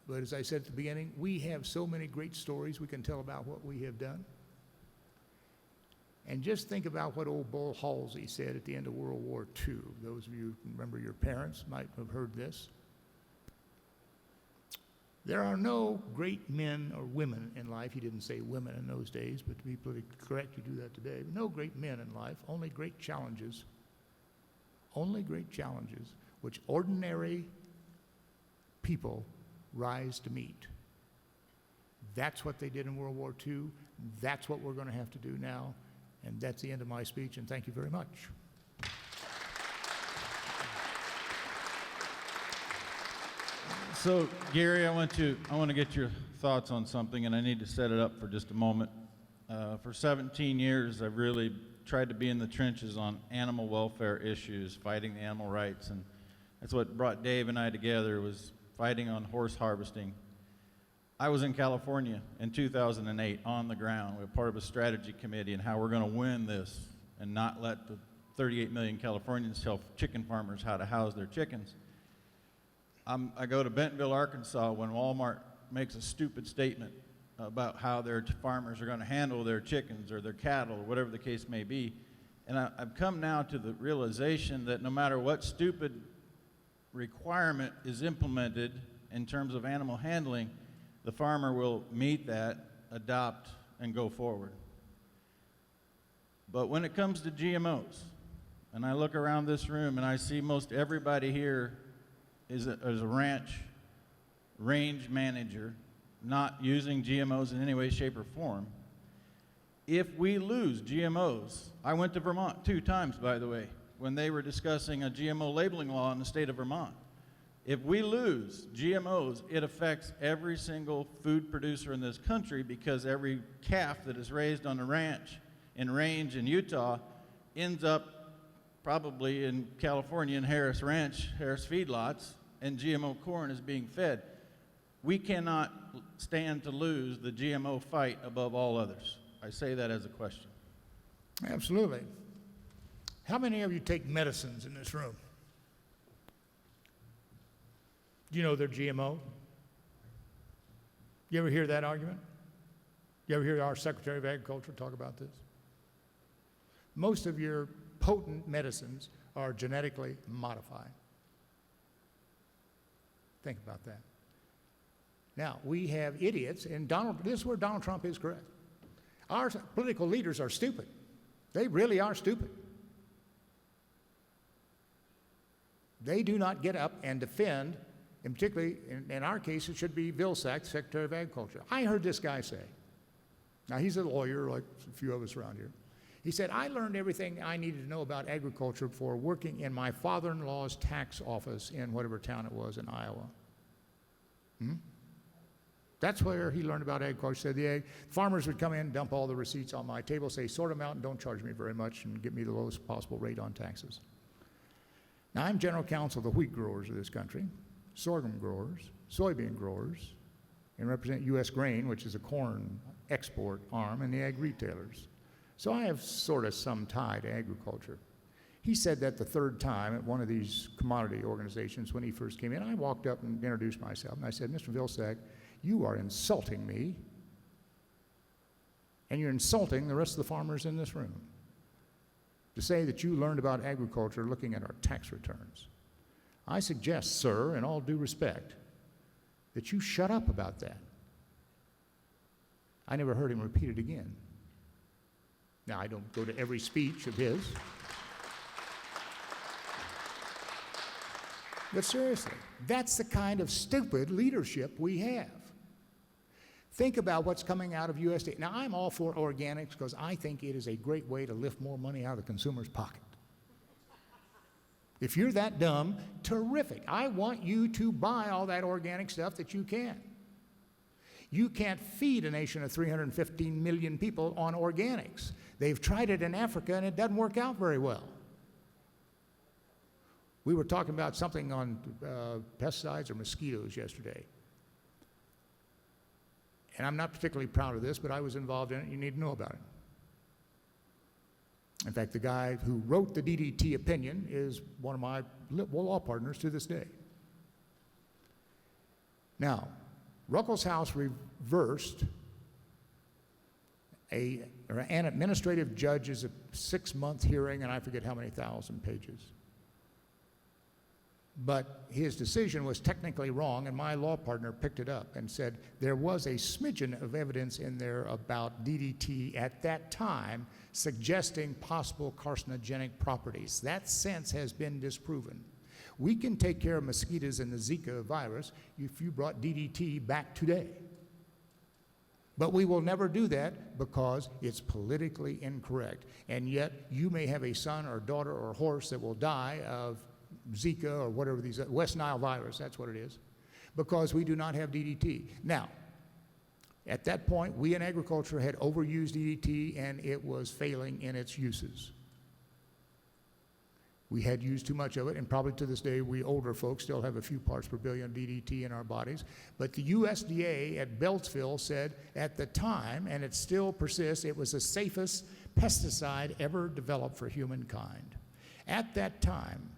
but as I said at the beginning, we have so many great stories we can tell about what we have done. And just think about what old Bull Halsey said at the end of World War II. Those of you who remember your parents might have heard this. There are no great men or women in life. He didn't say women in those days, but to be politically correct, you do that today. No great men in life, only great challenges. Only great challenges which ordinary people rise to meet. That's what they did in World War II. That's what we're going to have to do now. And that's the end of my speech, and thank you very much. So, Gary, I want to get your thoughts on something, and I need to set it up for just a moment. For 17 years, I've really tried to be in the trenches on animal welfare issues, fighting the animal rights, and that's what brought Dave and I together, was fighting on horse harvesting. I was in California in 2008 on the ground. We were part of a strategy committee and how we're going to win this and not let the 38 million Californians tell chicken farmers how to house their chickens. I go to Bentonville, Arkansas, when Walmart makes a stupid statement about how their farmers are going to handle their chickens or their cattle or whatever the case may be. And I've come now to the realization that no matter what stupid requirement is implemented in terms of animal handling, the farmer will meet that, adopt, and go forward. But when it comes to GMOs, and I look around this room and I see most everybody here is a range manager, not using GMOs in any way, shape, or form. If we lose GMOs, I went to Vermont 2 times, by the way, when they were discussing a GMO labeling law in the state of Vermont. If we lose GMOs, it affects every single food producer in this country, because every calf that is raised on a ranch in Utah ends up probably in California in Harris Ranch, Harris feedlots, and GMO corn is being fed. We cannot stand to lose the GMO fight above all others. I say that as a question. Absolutely. How many of you take medicines in this room? Do you know they're GMO? You ever hear that argument? You ever hear our Secretary of Agriculture talk about this? Most of your potent medicines are genetically modified. Think about that. Now, we have idiots, and this is where Donald Trump is correct. Our political leaders are stupid. They really are stupid. They do not get up and defend, and particularly in our case, it should be Vilsack, Secretary of Agriculture. I heard this guy say, Now, he's a lawyer like a few of us around here. He said, I learned everything I needed to know about agriculture for working in my father-in-law's tax office in whatever town it was in Iowa. That's where he learned about agriculture. He said the farmers would come in, dump all the receipts on my table, say, sort them out and don't charge me very much and give me the lowest possible rate on taxes. Now, I'm general counsel of the wheat growers of this country, sorghum growers, soybean growers, and represent U.S. Grain, which is a corn export arm, and the ag retailers. So I have sort of some tie to agriculture. He said that the third time at one of these commodity organizations when he first came in, I walked up and introduced myself, and I said, Mr. Vilsack, you are insulting me, and you're insulting the rest of the farmers in this room to say that you learned about agriculture looking at our tax returns. I suggest, sir, in all due respect, that you shut up about that. I never heard him repeat it again. Now, I don't go to every speech of his. But seriously, that's the kind of stupid leadership we have. Think about what's coming out of USDA. Now, I'm all for organics because I think it is a great way to lift more money out of the consumer's pocket. If you're that dumb, terrific. I want you to buy all that organic stuff that you can. You can't feed a nation of 315 million people on organics. They've tried it in Africa and it doesn't work out very well. We were talking about something on pesticides or mosquitoes yesterday. And I'm not particularly proud of this, but I was involved in it. You need to know about it. In fact, the guy who wrote the DDT opinion is one of my law partners to this day. Now, Ruckelshaus reversed an administrative judge's 6-month hearing, and I forget how many thousand pages. But his decision was technically wrong, and my law partner picked it up and said there was a smidgen of evidence in there about DDT at that time suggesting possible carcinogenic properties. That sense has been disproven. We can take care of mosquitoes and the Zika virus if you brought DDT back today. But we will never do that because it's politically incorrect. And yet you may have a son or daughter or horse that will die of Zika or whatever these, West Nile virus, that's what it is, because we do not have DDT. Now, at that point, we in agriculture had overused DDT and it was failing in its uses. We had used too much of it, and probably to this day, we older folks still have a few parts per billion DDT in our bodies. But the USDA at Beltsville said at the time, and it still persists, it was the safest pesticide ever developed for humankind. At that time,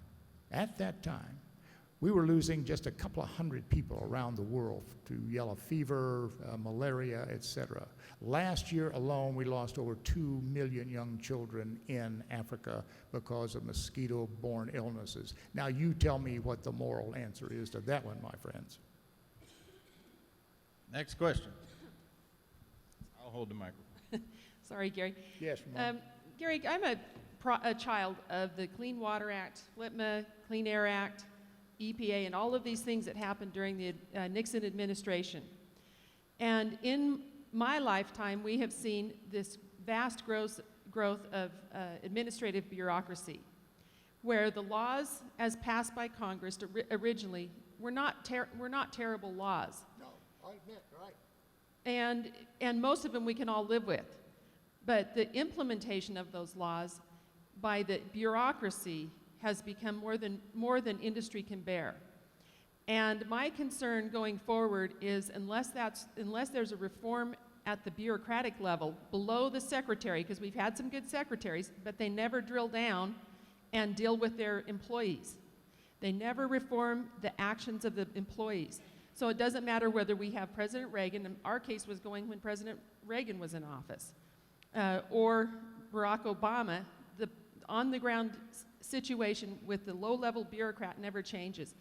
we were losing just a couple of hundred people around the world to yellow fever, malaria, etc. Last year alone, we lost over 2 million young children in Africa because of mosquito-borne illnesses. Now, you tell me what the moral answer is to that one, my friends. Next question. I'll hold the microphone. Sorry, Gary. Yes, Ramon. Gary, I'm a child of the Clean Water Act, FLTMA, Clean Air Act, EPA, and all of these things that happened during the Nixon administration. And in my lifetime, we have seen this vast growth of administrative bureaucracy, where the laws as passed by Congress originally were not terrible laws. No, I admit, right. And most of them we can all live with. But the implementation of those laws by the bureaucracy has become more than industry can bear. And my concern going forward is unless there's a reform at the bureaucratic level below the secretary, because we've had some good secretaries, but they never drill down and deal with their employees. They never reform the actions of the employees. So it doesn't matter whether we have President Reagan, and our case was going when President Reagan was in office, or Barack Obama, the on-the-ground situation with the low-level bureaucrat never changes.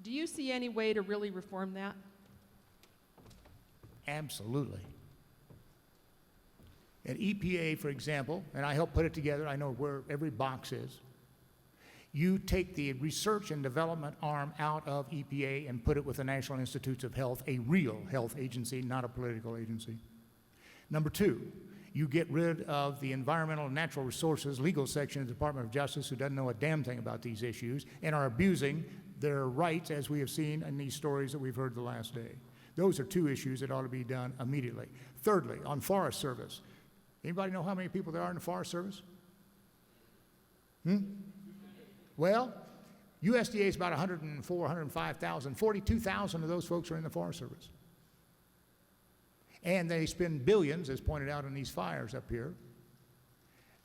Do you see any way to really reform that? Absolutely. At EPA, for example, and I helped put it together, I know where every box is, you take the research and development arm out of EPA and put it with the National Institutes of Health, a real health agency, not a political agency. Number two, you get rid of the Environmental and Natural Resources legal section of the Department of Justice, who doesn't know a damn thing about these issues and are abusing their rights, as we have seen in these stories that we've heard the last day. Those are two issues that ought to be done immediately. Thirdly, on Forest Service. Anybody know how many people there are in the Forest Service? Well, USDA is about 104, 105,000. 42,000 of those folks are in the Forest Service. And they spend billions, as pointed out in these fires up here.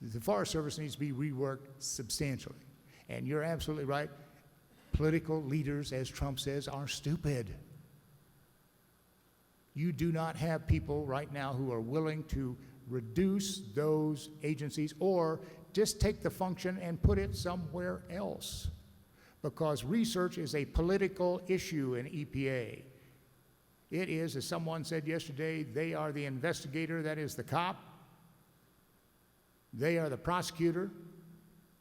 The Forest Service needs to be reworked substantially. And you're absolutely right. Political leaders, as Trump says, are stupid. You do not have people right now who are willing to reduce those agencies or just take the function and put it somewhere else. Because research is a political issue in EPA. It is, as someone said yesterday, they are the investigator, that is the cop. They are the prosecutor,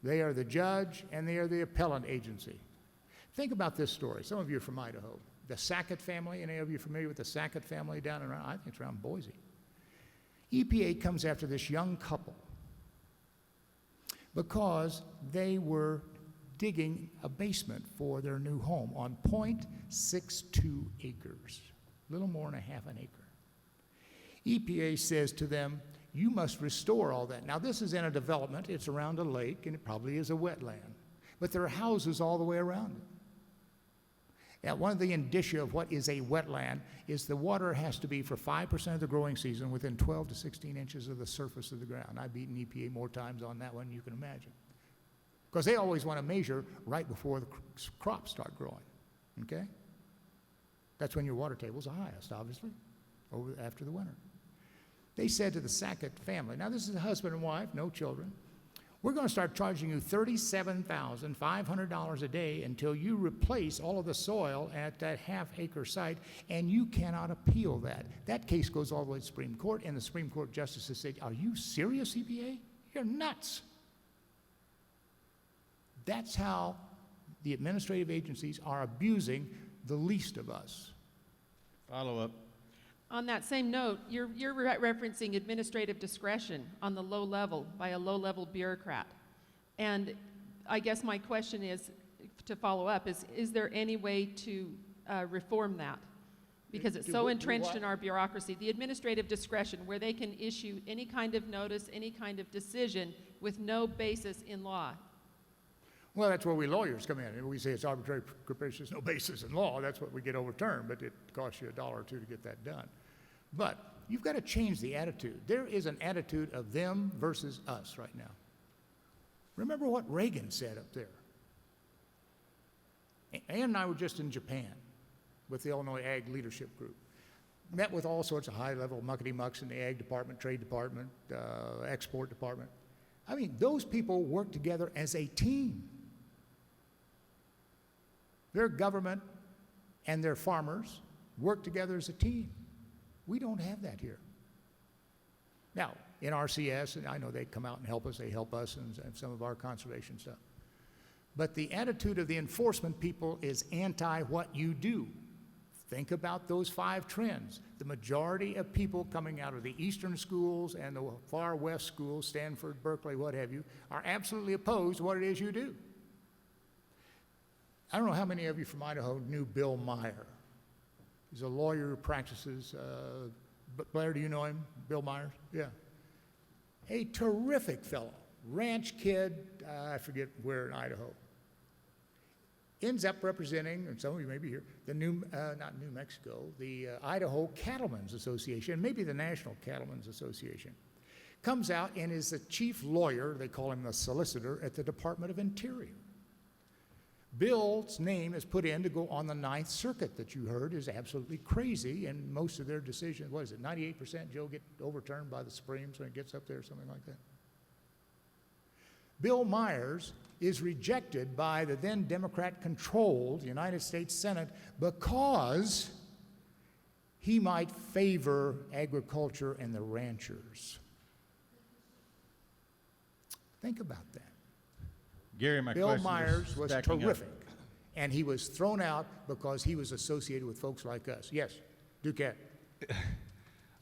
they are the judge, and they are the appellant agency. Think about this story. Some of you are from Idaho. The Sackett family, any of you familiar with the Sackett family down around, I think it's around Boise. EPA comes after this young couple because they were digging a basement for their new home on 0.62 acres, a little more than a half an acre. EPA says to them, you must restore all that. Now this is in a development, it's around a lake, and it probably is a wetland, but there are houses all the way around it. Now, one of the indicia of what is a wetland is the water has to be, for 5% of the growing season, within 12 to 16 inches of the surface of the ground. I've beaten EPA more times on that one than you can imagine. Because they always want to measure right before the crops start growing, okay? That's when your water table's the highest, obviously, after the winter. They said to the Sackett family, now this is a husband and wife, no children, we're going to start charging you $37,500 a day until you replace all of the soil at that half-acre site, and you cannot appeal that. That case goes all the way to the Supreme Court, and the Supreme Court justices say, are you serious, EPA? You're nuts. That's how the administrative agencies are abusing the least of us. Follow up. On that same note, you're referencing administrative discretion on the low level by a low-level bureaucrat. And I guess my question is, to follow up, is there any way to reform that? Because it's so entrenched in our bureaucracy. The administrative discretion, where they can issue any kind of notice, any kind of decision with no basis in law. Well, that's where we lawyers come in. And we say it's arbitrary, capricious, no basis in law. That's what we get overturned, but it costs you $1 or $2 to get that done. But you've got to change the attitude. There is an attitude of them versus us right now. Remember what Reagan said up there. Ann and I were just in Japan with the Illinois Ag Leadership Group. Met with all sorts of high-level muckety-mucks in the Ag Department, Trade Department, Export Department. I mean, those people work together as a team. Their government and their farmers work together as a team. We don't have that here. Now, in RCS, and I know they come out and help us, they help us in some of our conservation stuff. But the attitude of the enforcement people is anti what you do. Think about those 5 trends. The majority of people coming out of the eastern schools and the far west schools, Stanford, Berkeley, what have you, are absolutely opposed to what it is you do. I don't know how many of you from Idaho knew Bill Meyer. He's a lawyer who practices, Blair, do you know him? Bill Myers? Yeah. A terrific fellow, ranch kid, I forget where in Idaho. Ends up representing, and some of you may be here, the not New Mexico, the Idaho Cattlemen's Association, maybe the National Cattlemen's Association. Comes out and is the chief lawyer, they call him the solicitor, at the Department of Interior. Bill's name is put in to go on the 9th Circuit that you heard is absolutely crazy, and most of their decisions, what is it, 98%, Joe, get overturned by the Supremes when it gets up there, something like that. Bill Myers is rejected by the then Democrat-controlled United States Senate because he might favor agriculture and the ranchers. Think about that. Gary, my Bill question Myers is was stacking terrific, up. and he was thrown out because he was associated with folks like us. Yes, Duquette.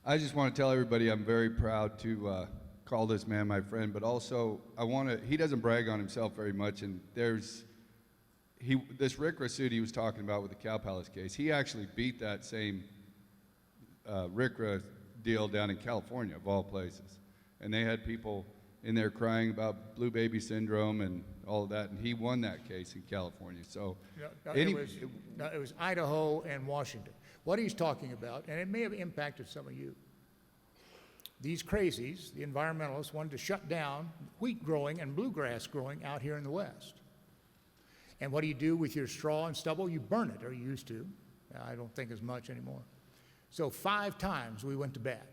I just want to tell everybody I'm very proud to call this man my friend, but also he doesn't brag on himself very much, and this RCRA suit he was talking about with the Cow Palace case, he actually beat that same RCRA deal down in California, of all places. And they had people in there crying about blue baby syndrome and all of that, and he won that case in California. So It was Idaho and Washington. What he's talking about, and it may have impacted some of you, these crazies, the environmentalists, wanted to shut down wheat growing and bluegrass growing out here in the West. And what do you do with your straw and stubble? You burn it, or you used to. I don't think as much anymore. So 5 times we went to bat.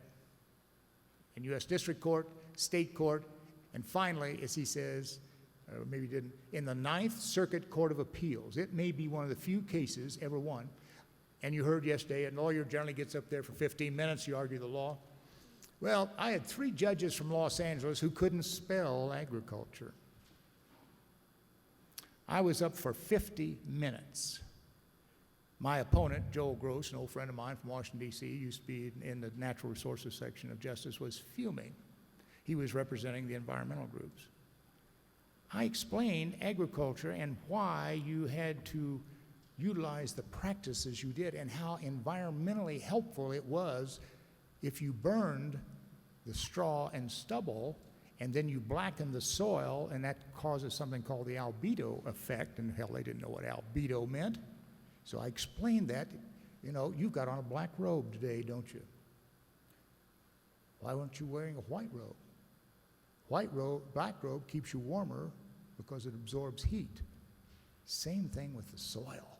In U.S. District Court, State Court, and finally, as he says, or maybe didn't, in the 9th Circuit Court of Appeals. It may be one of the few cases ever won. And you heard yesterday, a lawyer generally gets up there for 15 minutes, you argue the law. Well, I had 3 judges from Los Angeles who couldn't spell agriculture. I was up for 50 minutes. My opponent, Joel Gross, an old friend of mine from Washington, D.C., used to be in the natural resources section of Justice, was fuming. He was representing the environmental groups. I explained agriculture and why you had to utilize the practices you did and how environmentally helpful it was if you burned the straw and stubble and then you blacken the soil, and that causes something called the albedo effect, and hell, they didn't know what albedo meant. So I explained that. You know, you've got on a black robe today, don't you? Why weren't you wearing a white robe? Black robe keeps you warmer because it absorbs heat. Same thing with the soil.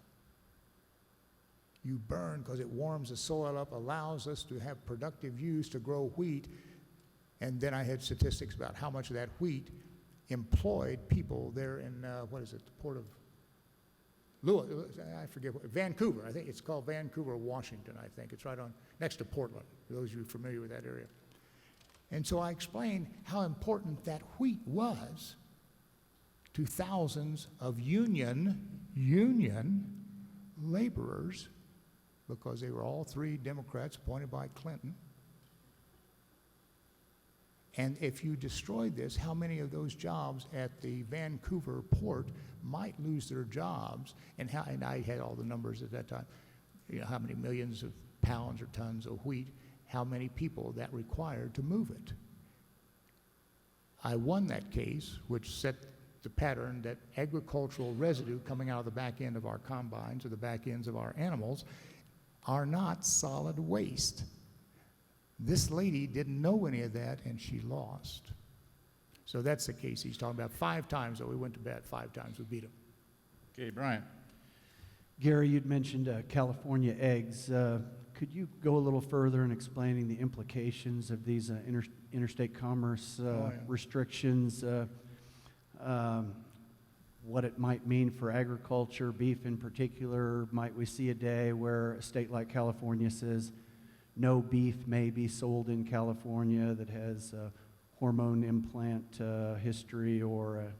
You burn because it warms the soil up, allows us to have productive use to grow wheat. And then I had statistics about how much of that wheat employed people there in, the port of Vancouver. I think it's called Vancouver, Washington, I think. It's right on, next to Portland, for those of you familiar with that area. And so I explained how important that wheat was to thousands of union laborers, because they were all 3 Democrats appointed by Clinton. And if you destroyed this, how many of those jobs at the Vancouver port might lose their jobs? And I had all the numbers at that time, you know, how many millions of pounds or tons of wheat, how many people that required to move it. I won that case, which set the pattern that agricultural residue coming out of the back end of our combines or the back ends of our animals are not solid waste. This lady didn't know any of that, and she lost. So that's the case he's talking about. 5 times, though, we went to bat 5 times, we beat him. Okay, Brian. Gary, you'd mentioned California eggs. Could you go a little further in explaining the implications of these interstate commerce restrictions, what it might mean for agriculture, beef in particular? Might we see a day where a state like California says no beef may be sold in California that has hormone implant history or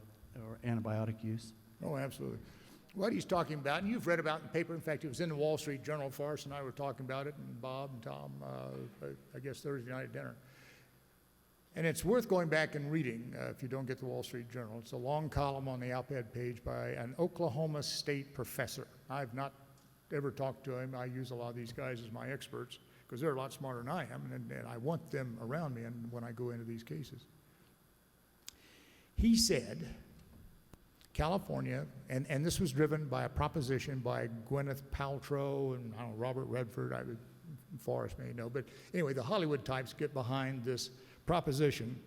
antibiotic use? Oh, absolutely. What he's talking about, and you've read about it in the paper. In fact, it was in the Wall Street Journal. Forrest and I were talking about it, and Bob and Tom, I guess Thursday night at dinner. And it's worth going back and reading if you don't get the Wall Street Journal. It's a long column on the op-ed page by an Oklahoma State professor. I've not ever talked to him. I use a lot of these guys as my experts because they're a lot smarter than I am, and I want them around me when I go into these cases. He said, California, and this was driven by a proposition by Gwyneth Paltrow and Robert Redford, Forrest may know, but anyway, the Hollywood types get behind this proposition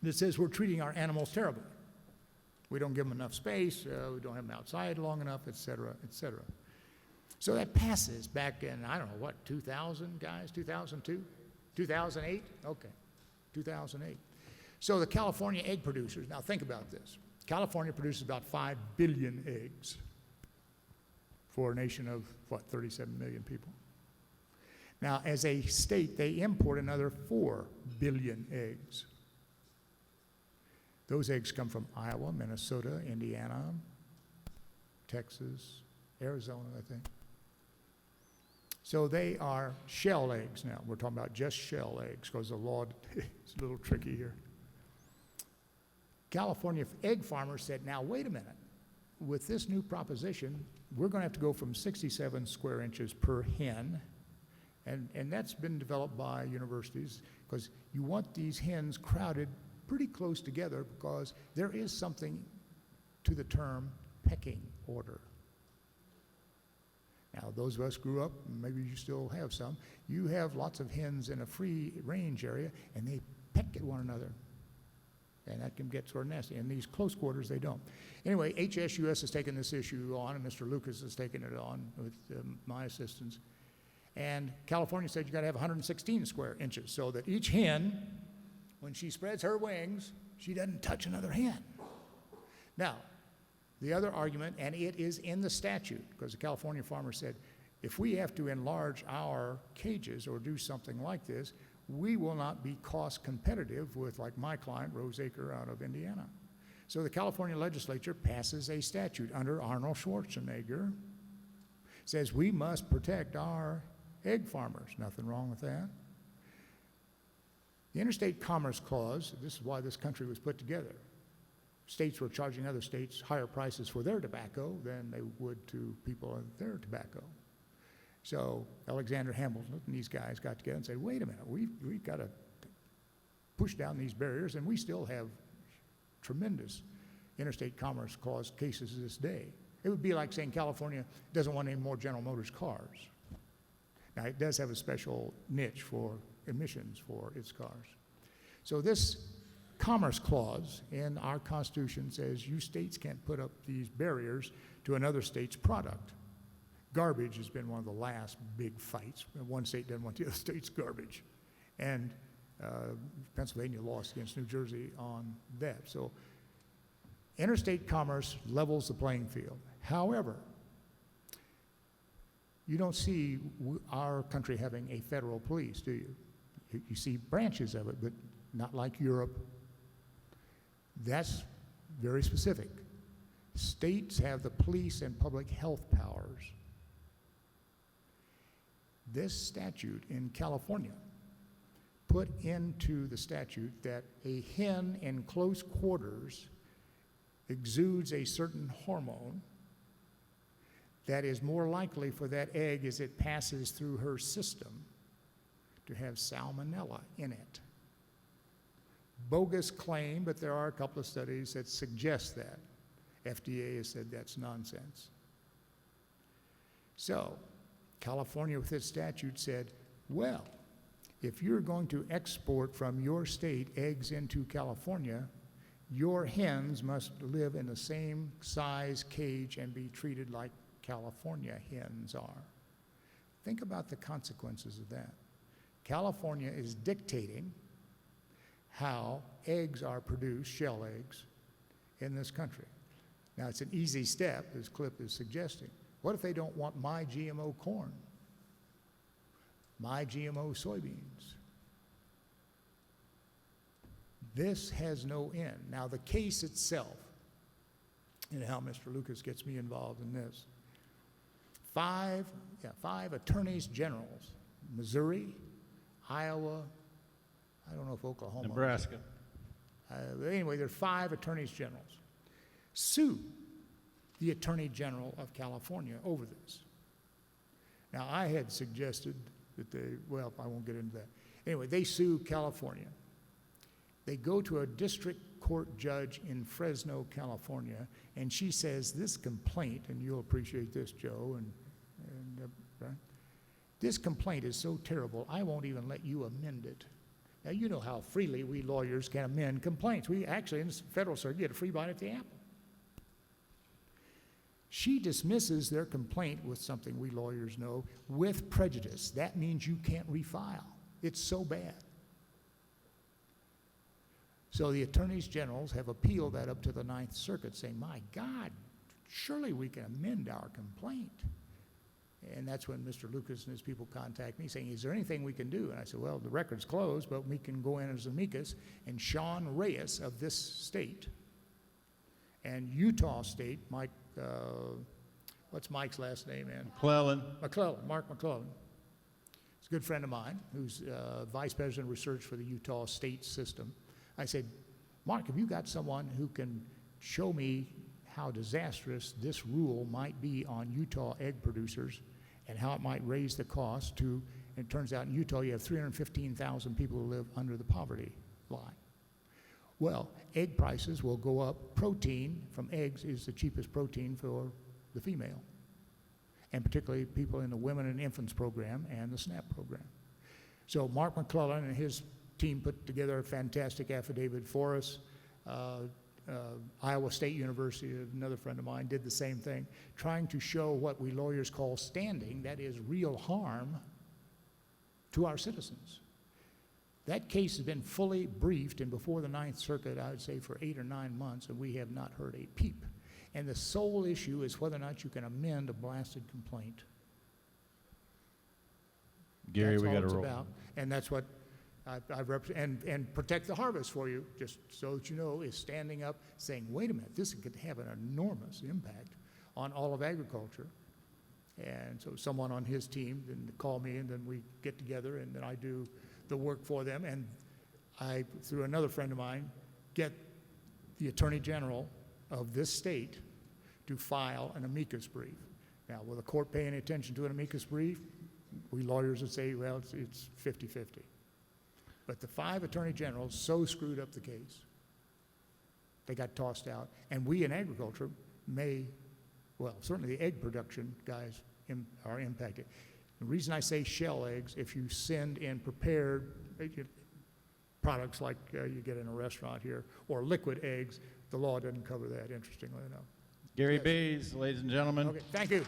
that says we're treating our animals terribly. We don't give them enough space, we don't have them outside long enough, et cetera, et cetera. So that passes back in, 2000, guys, 2002? 2008? Okay, 2008. So the California egg producers, now think about this. California produces about 5 billion eggs for a nation of, 37 million people. Now, as a state, they import another 4 billion eggs. Those eggs come from Iowa, Minnesota, Indiana, Texas, Arizona, I think. So they are shell eggs now. We're talking about just shell eggs because the law is a little tricky here. California egg farmers said, now wait a minute. With this new proposition, we're going to have to go from 67 square inches per hen. And that's been developed by universities because you want these hens crowded pretty close together because there is something to the term pecking order. Now, those of us grew up, maybe you still have some, you have lots of hens in a free range area and they peck at one another. And that can get sort of nasty. In these close quarters, they don't. Anyway, HSUS has taken this issue on, and Mr. Lucas has taken it on with my assistance. And California said you got to have 116 square inches so that each hen, when she spreads her wings, she doesn't touch another hen. Now, the other argument, and it is in the statute, because the California farmer said, if we have to enlarge our cages or do something like this, we will not be cost competitive with, like my client, Rose Acre out of Indiana. So the California legislature passes a statute under Arnold Schwarzenegger, says we must protect our egg farmers. Nothing wrong with that. The Interstate Commerce Clause, this is why this country was put together. States were charging other states higher prices for their tobacco than they would to people of their tobacco. So Alexander Hamilton and these guys got together and said, wait a minute, we've got to push down these barriers, and we still have tremendous Interstate Commerce Clause cases to this day. It would be like saying California doesn't want any more General Motors cars. Now, it does have a special niche for emissions for its cars. So this Commerce Clause in our Constitution says you states can't put up these barriers to another state's product. Garbage has been one of the last big fights. One state doesn't want the other state's garbage. And Pennsylvania lost against New Jersey on that. So interstate commerce levels the playing field. However, you don't see our country having a federal police, do you? You see branches of it, but not like Europe. That's very specific. States have the police and public health powers. This statute in California put into the statute that a hen in close quarters exudes a certain hormone that is more likely for that egg as it passes through her system to have salmonella in it. Bogus claim, but there are a couple of studies that suggest that. FDA has said that's nonsense. So, California with its statute said, well, if you're going to export from your state eggs into California, your hens must live in the same size cage and be treated like California hens are. Think about the consequences of that. California is dictating how eggs are produced, shell eggs, in this country. Now, it's an easy step, as Clip is suggesting. What if they don't want my GMO corn, my GMO soybeans? This has no end. Now, the case itself, and how Mr. Lucas gets me involved in this, five attorneys generals, Missouri, Iowa, I don't know if Oklahoma. Nebraska. But anyway, there are 5 attorneys generals. Sue the Attorney General of California over this. Now, I had suggested that well, I won't get into that. Anyway, they sue California. They go to a district court judge in Fresno, California, and she says this complaint, and you'll appreciate this, Joe, right? This complaint is so terrible, I won't even let you amend it. Now, you know how freely we lawyers can amend complaints. We actually, in the federal circuit, get a free bite at the apple. She dismisses their complaint with something we lawyers know, with prejudice. That means you can't refile. It's so bad. So the attorneys generals have appealed that up to the Ninth Circuit, saying, my God, surely we can amend our complaint. And that's when Mr. Lucas and his people contact me saying, is there anything we can do? And I said, well, the record's closed, but we can go in as amicus. And Sean Reyes of this state and Utah State, Mike, what's Mike's last name, man? McClellan. McClellan, Mark McClellan. a good friend of mine who's vice president of research for the Utah state system. I said, Mark, have you got someone who can show me how disastrous this rule might be on Utah egg producers and how it might raise the cost to, and it turns out in Utah you have 315,000 people who live under the poverty line. Well, egg prices will go up. Protein from eggs is the cheapest protein for the female, and particularly people in the Women and Infants program and the SNAP program. So Mark McClellan and his team put together a fantastic affidavit for us. Iowa State University, another friend of mine, did the same thing, trying to show what we lawyers call standing, that is real harm to our citizens. That case has been fully briefed and before the Ninth Circuit, I would say, for 8 or 9 months, and we have not heard a peep. And the sole issue is whether or not you can amend a blasted complaint. Gary, That's we all got to it's roll. about. And that's what I've represented. And Protect the Harvest for you, just so that you know, is standing up saying, wait a minute, this could have an enormous impact on all of agriculture. And so someone on his team then call me, and then we get together, and then I do the work for them. And I, through another friend of mine, get the Attorney General of this state to file an amicus brief. Now, will the court pay any attention to an amicus brief? We lawyers would say, well, it's 50-50. But the 5 attorney generals so screwed up the case, they got tossed out. And we in agriculture may, well, certainly the egg production guys are impacted. The reason I say shell eggs, if you send in prepared products like you get in a restaurant here, or liquid eggs, the law doesn't cover that, interestingly enough. Gary Yes. Baise, ladies and gentlemen. Okay, thank you.